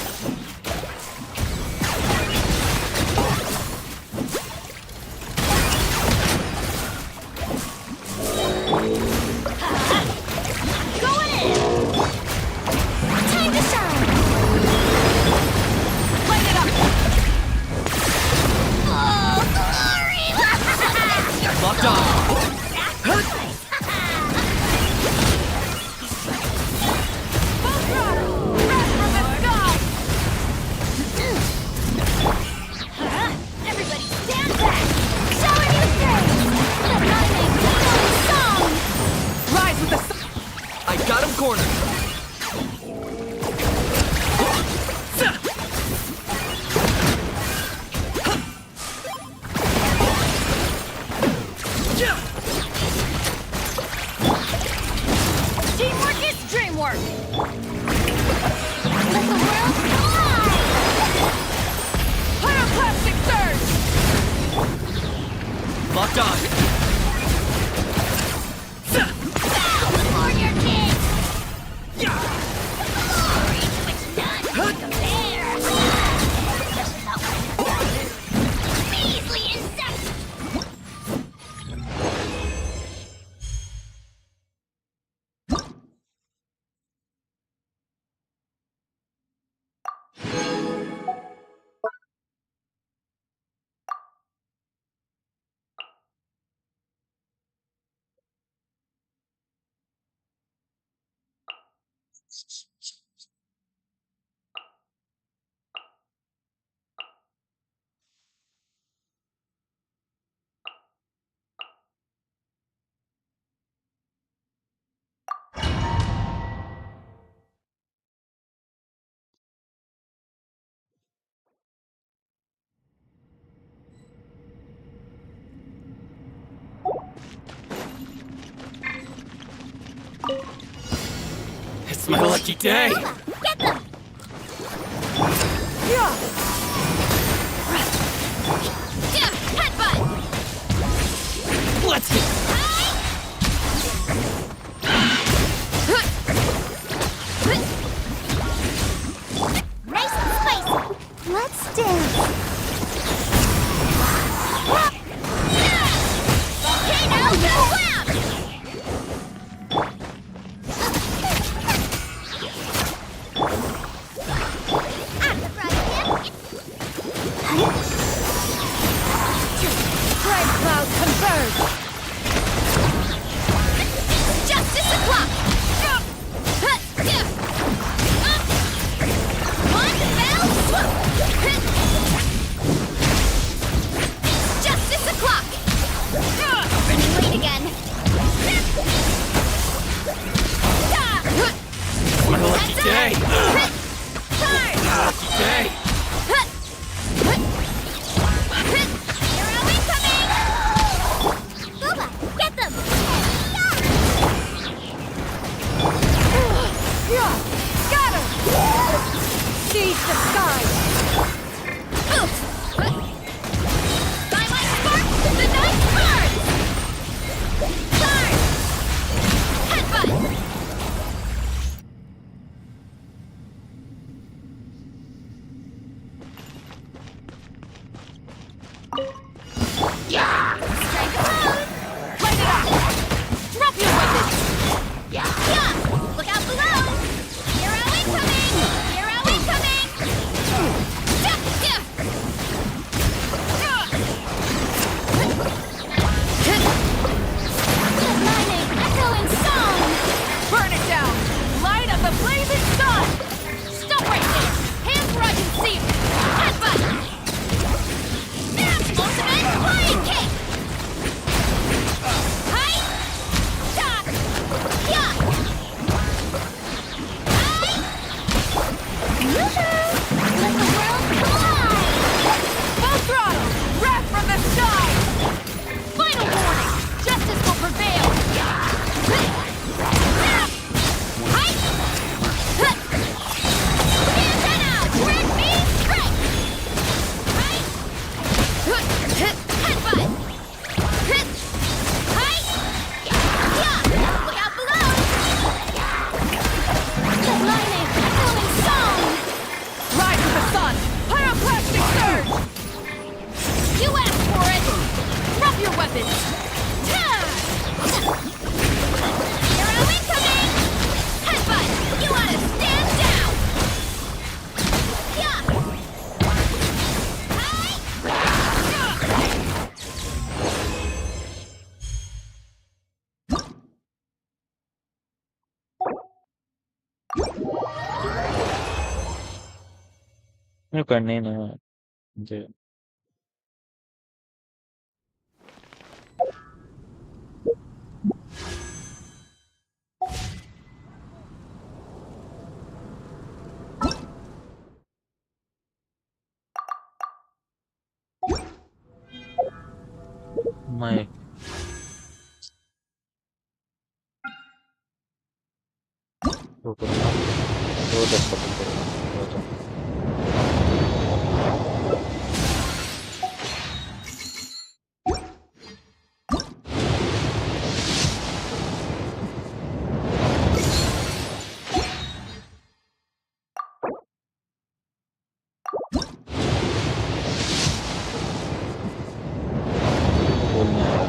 Going in. Time to shine. Light it up! Oh, glory. Locked on. Full throttle! Rest from the sky! Everybody stand back. Show a new face. Let my name echo in song. Rise with the sun! I got him cornered. Teamwork is dreamwork. Let the world fly. Pyroclastic surge! Locked on. Bow before your king. Glory to which none can compare. Measly insect. It's my lucky day. Get them. Yeah! Yeah, headbutt. Let's get. Nice and spicy. Let's dance. Volcano wham! I'm the president. Brave clouds converge. Justice o'clock. One fell swoop. Justice o'clock. Running late again. Drop your weapons! Look out below! Hero incoming! Hero incoming! Lightning echoing song! Burn it down! Light of the blazing sun! Stop right there! Hands where I can see you! Headbutt! Ultimate flying kick! Hi! Stop! Yeah! Hi! Yoo-hoo! Let the world collide! Full throttle! Wrath from the sky! Final warning! Justice will prevail! Hi! Antenna! Direct beam strike! Hi! Headbutt! Hi! Yeah! Look out below! The lightning echoing song! Rise of the sun! Pyroclastic surge! You asked for it! Drop your weapons! Hero incoming! Headbutt! You oughta stand down! Yeah! Hi! मैं करने ना मुझे मैं वो करूँगा दो 10 couple करूँगा बोलने आया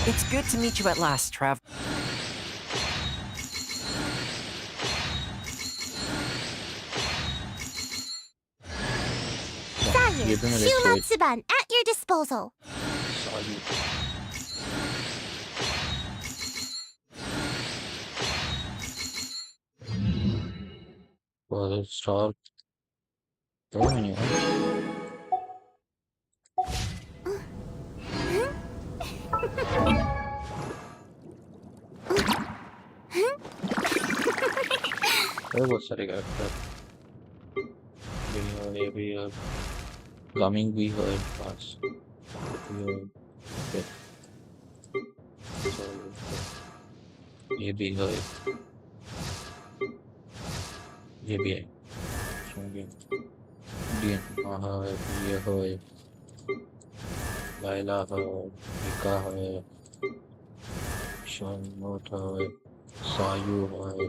It's good to meet you at last, Trav. ये भी मेरे Human सोच Suban at your disposal. Sorry बहुत स्टार तो नहीं है बहुत सारे कैरेक्टर ये भी है गमिंग भी है पास ये भी है ये भी है ये है लाइला है मिका है शनोट है सायु है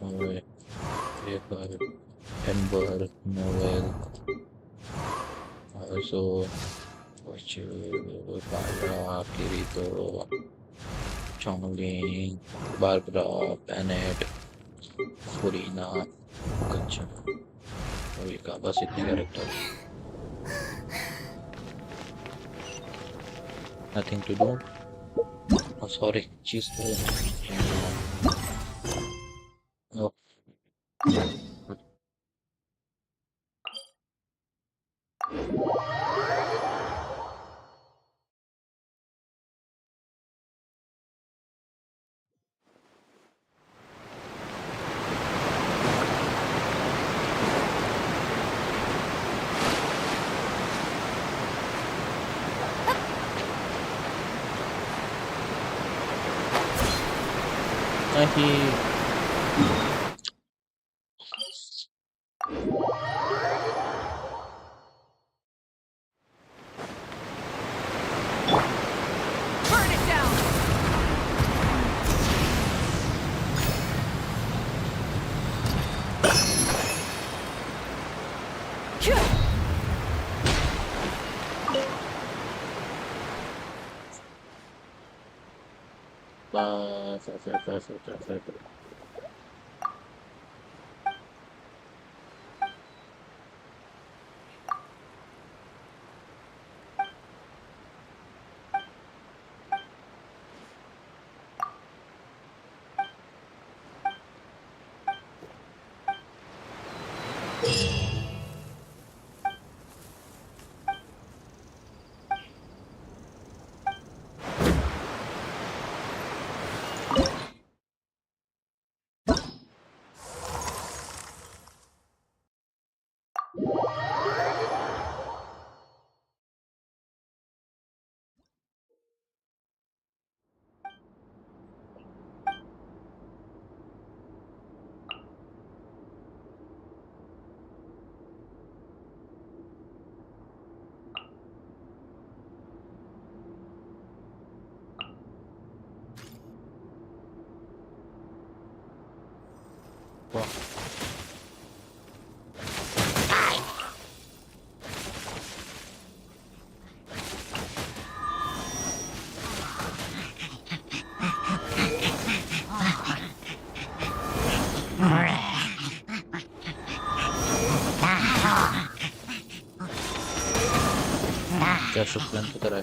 है ये है amber novel also which Barbara, Kirito, Chongling, Barbara, Bennett, Furina, Kanchan. वही का बस इतने character nothing to do. Oh sorry, cheese. Oh. Burn it down! क्या शुक्रिया की तरह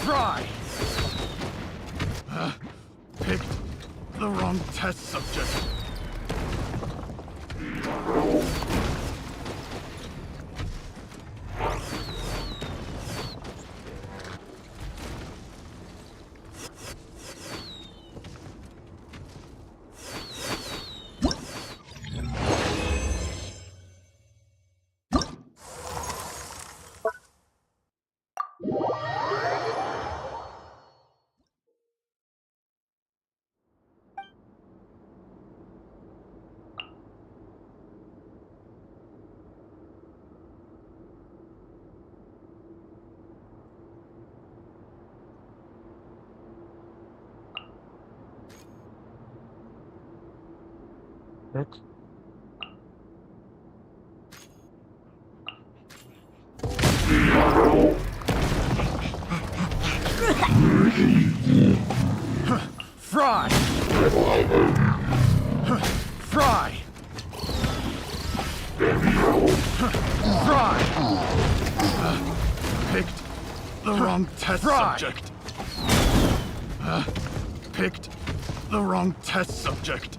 Fry! Picked the wrong test subject. What? Fry! Fry! Fry! Picked the wrong test subject. Picked the wrong test subject.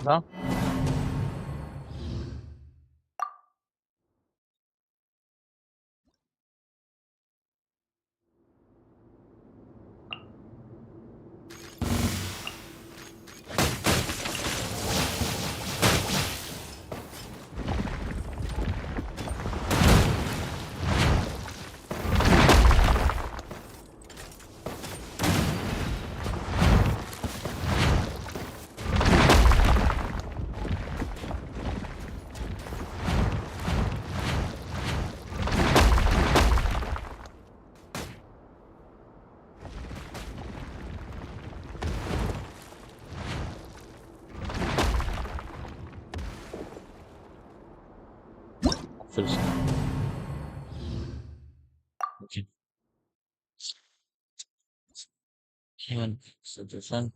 Huh? Feels okay. Even suggestion.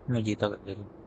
मैं जीता कर दे रहा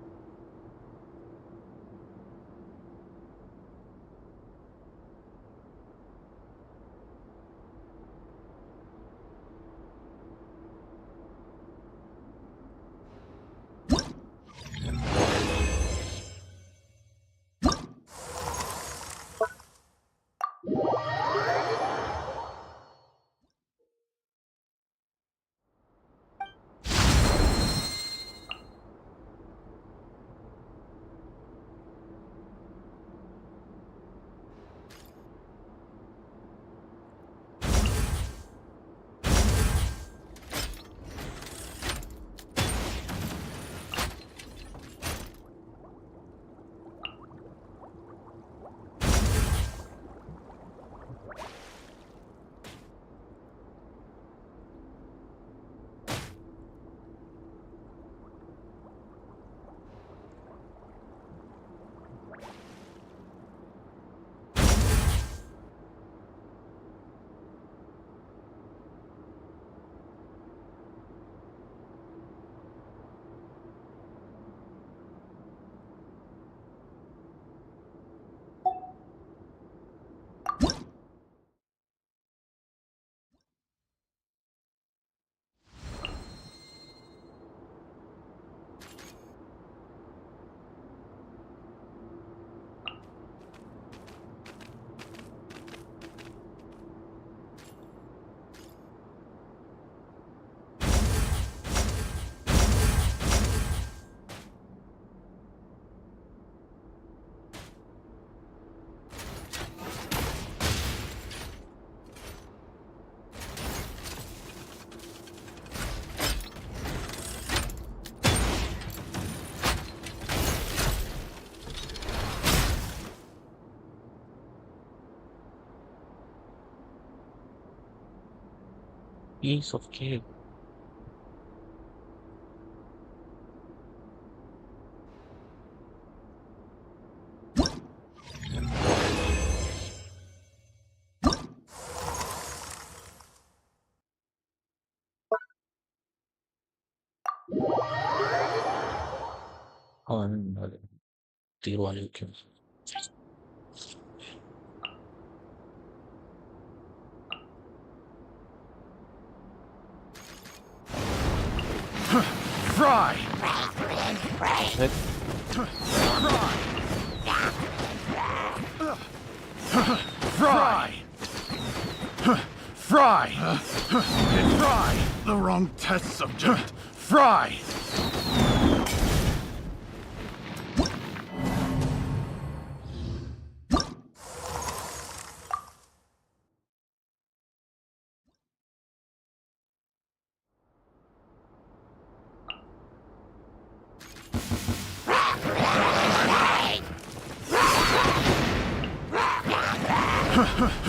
piece of cake. और तीर वाले क्यों Fry! Fry! Fry! Fry! The wrong test subject. Fry!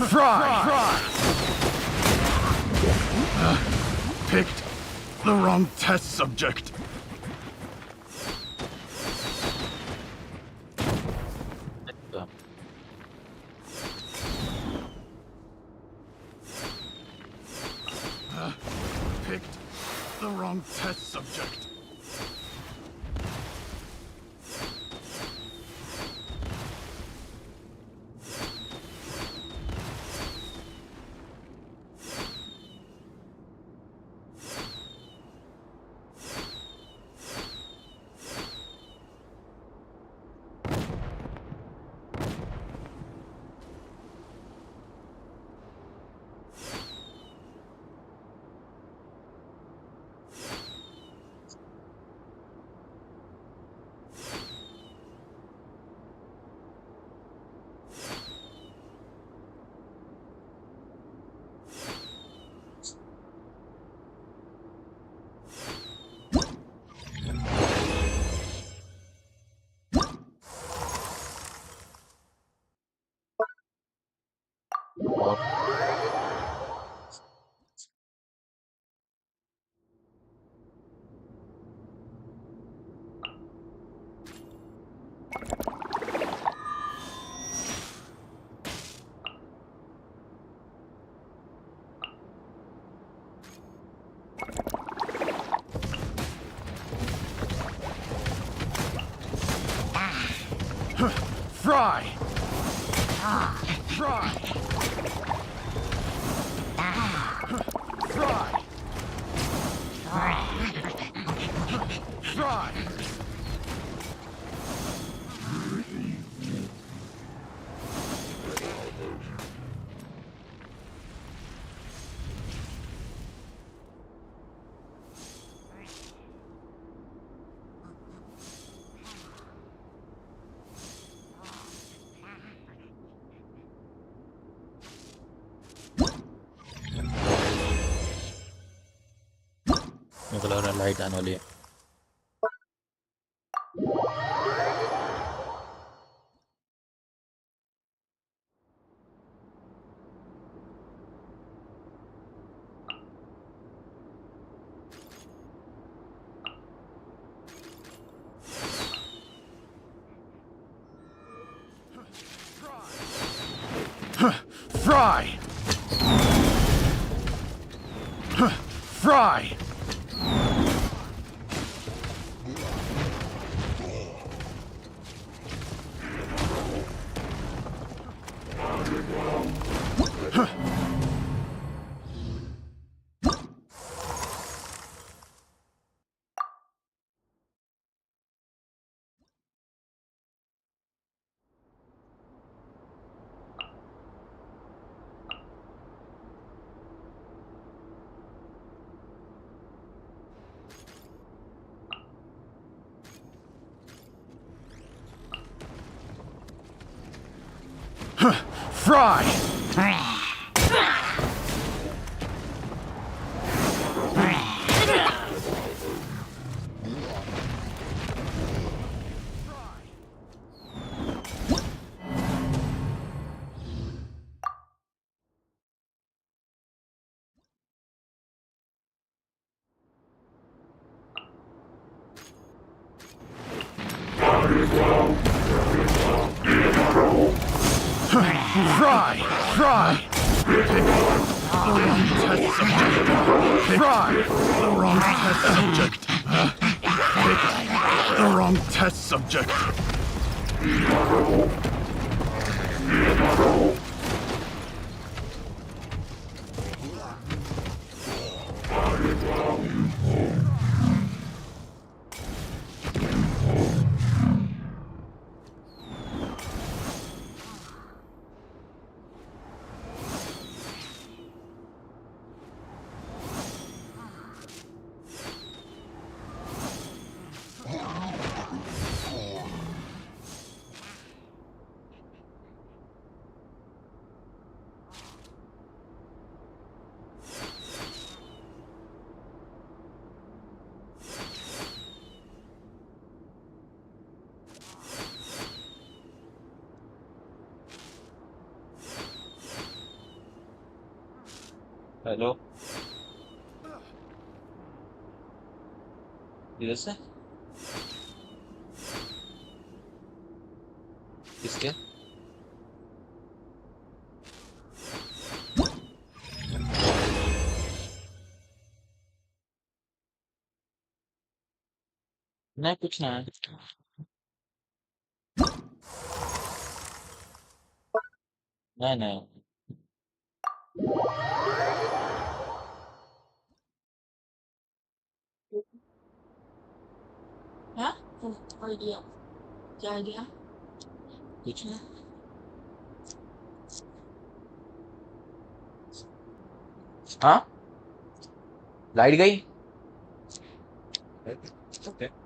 Fry! Picked the wrong test subject. Picked the wrong test subject. Fry! Fry! Fry! Fry! निकला light आने वाली है Fry! Fry! Fry! Fry! Fry! The wrong test subject. Fry! The wrong test subject. The wrong test subject. Hello इधर से किसके नहीं कुछ ना है नहीं नहीं हाँ आइडिया क्या आइडिया कुछ नहीं हाँ लाइट गई okay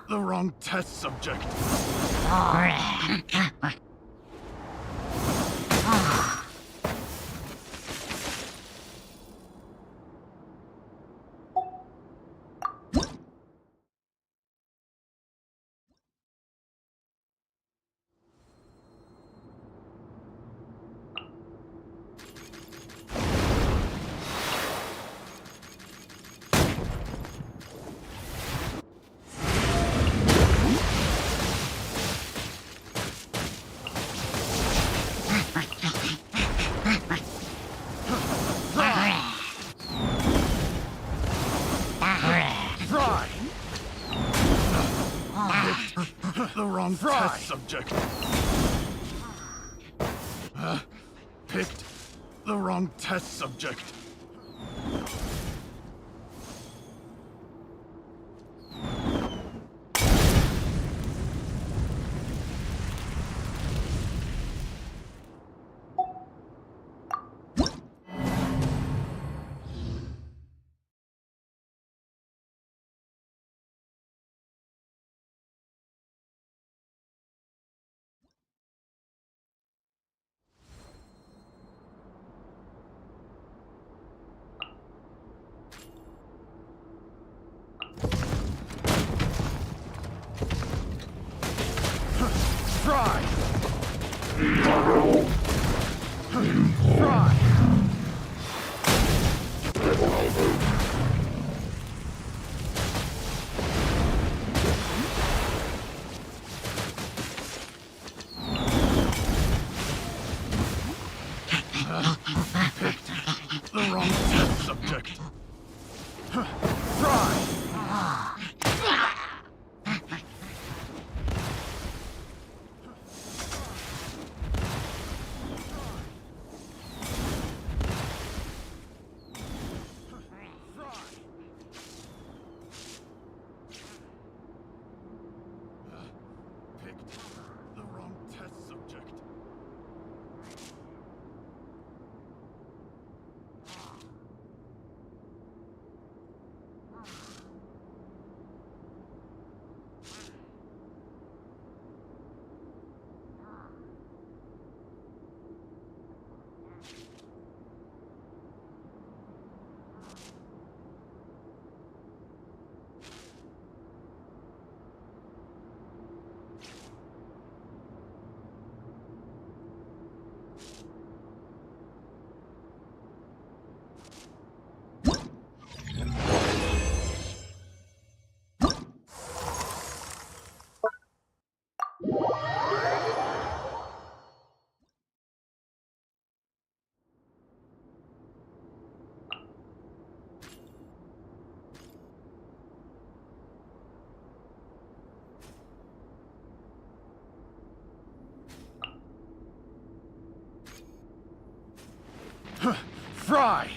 The wrong test subject. The wrong test subject. Picked the wrong test subject. The wrong test subject. Fry! Picked the wrong test subject. Fry!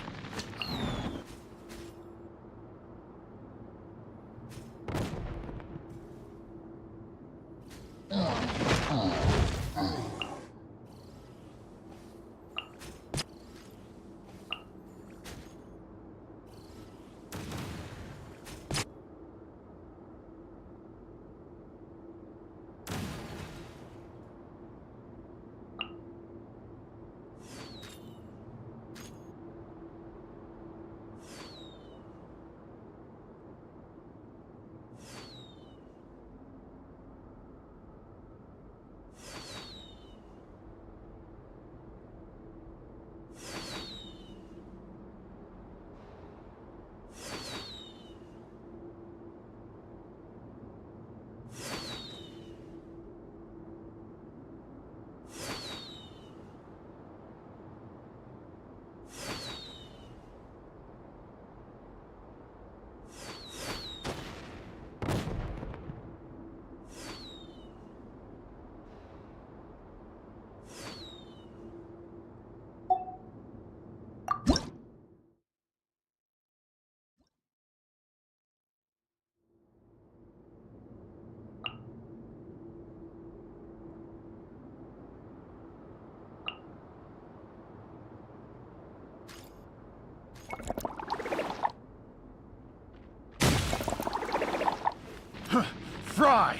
Fry!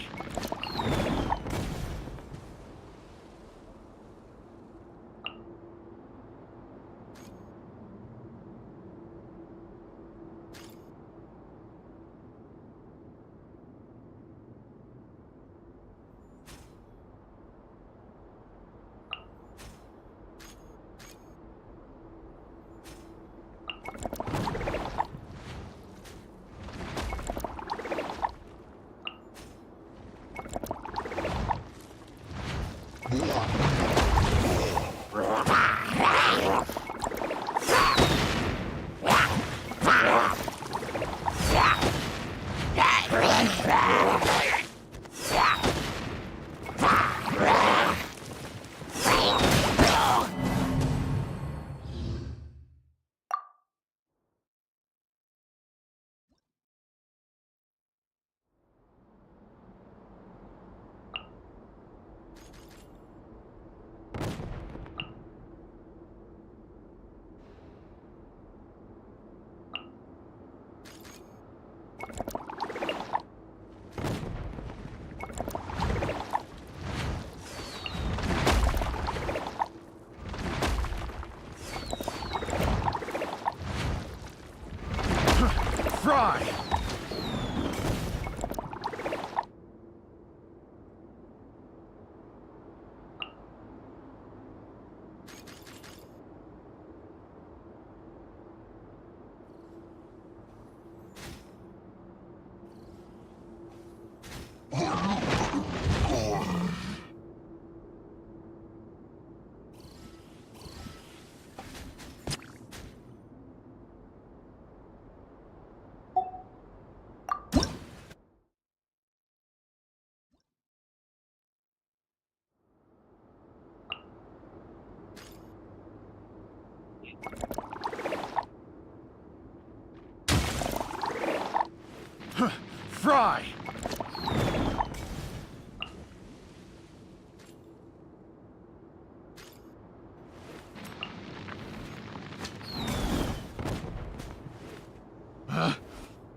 Fry!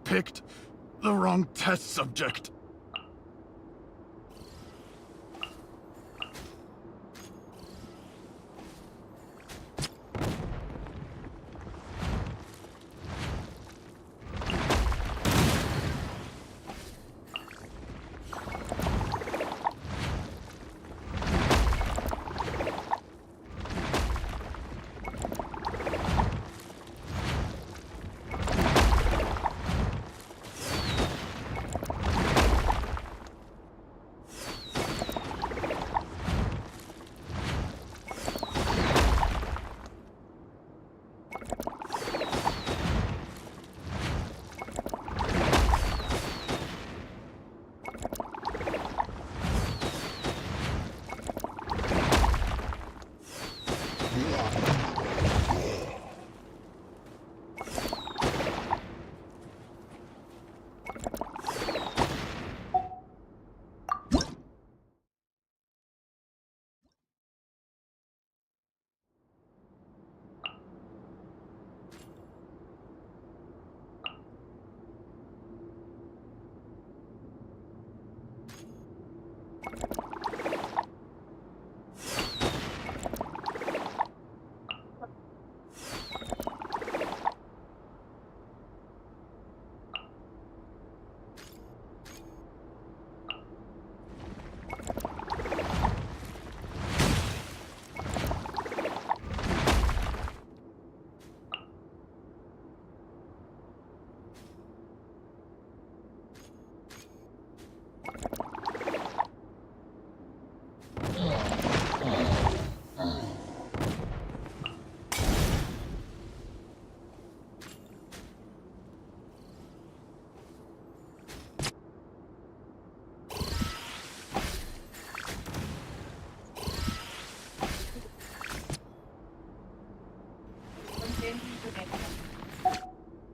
Picked the wrong test subject.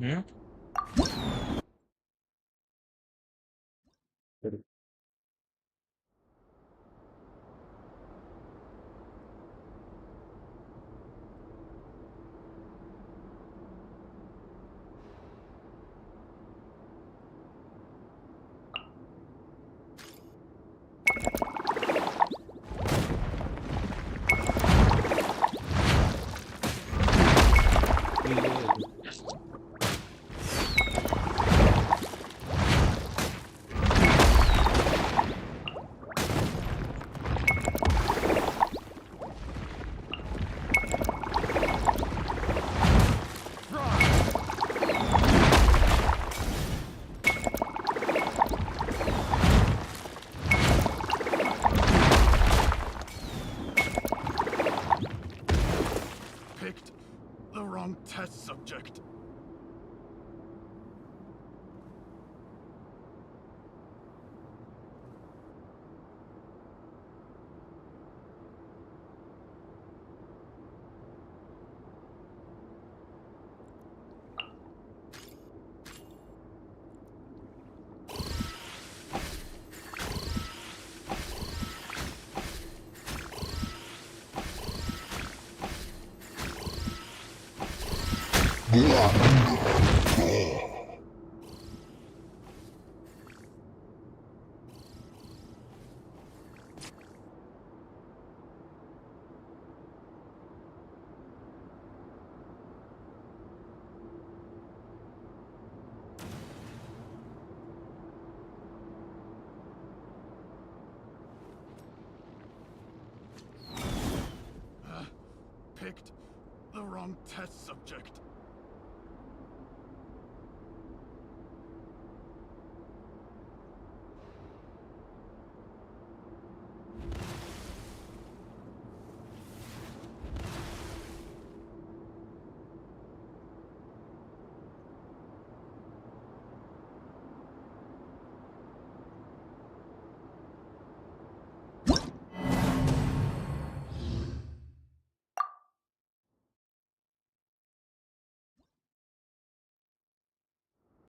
Hmm? Picked the wrong test subject. Picked the wrong test subject.